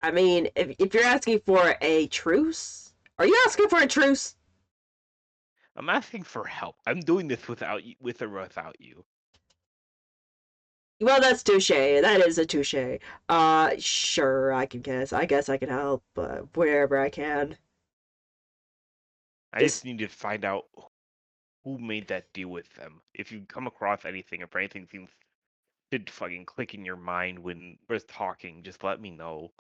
I mean, if you're asking for a truce, are you asking for a truce? I'm asking for help. I'm doing this without you, with or without you. Well, that's touche. That is a touche. Sure, I can guess. I guess I can help wherever I can. I Just just need to find out who made that deal with them. If you come across anything, if anything seems to fucking click in your mind when we're talking, just let me know.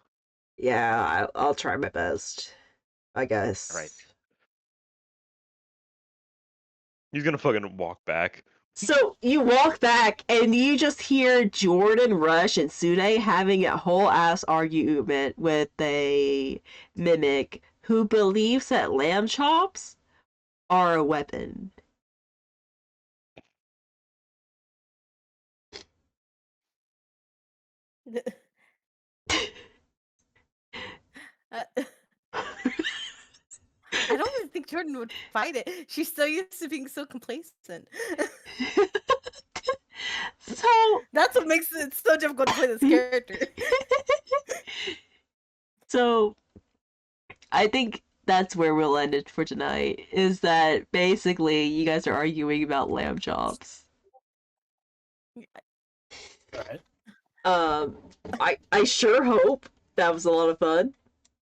yeah, I'll try my best. I All right. guess. He's gonna fucking walk back. So you walk back and you just hear Jordan, Rush, and Sune having a whole ass argument with a mimic who believes that lamb chops are a weapon. Uh, I don't even think Jordan would fight it. She's so used to being so complacent. So That's what makes it so difficult to play this character. so I think that's where we'll end it for tonight. Is that basically you guys are arguing about lamb chops? All right. I sure hope that was a lot of fun.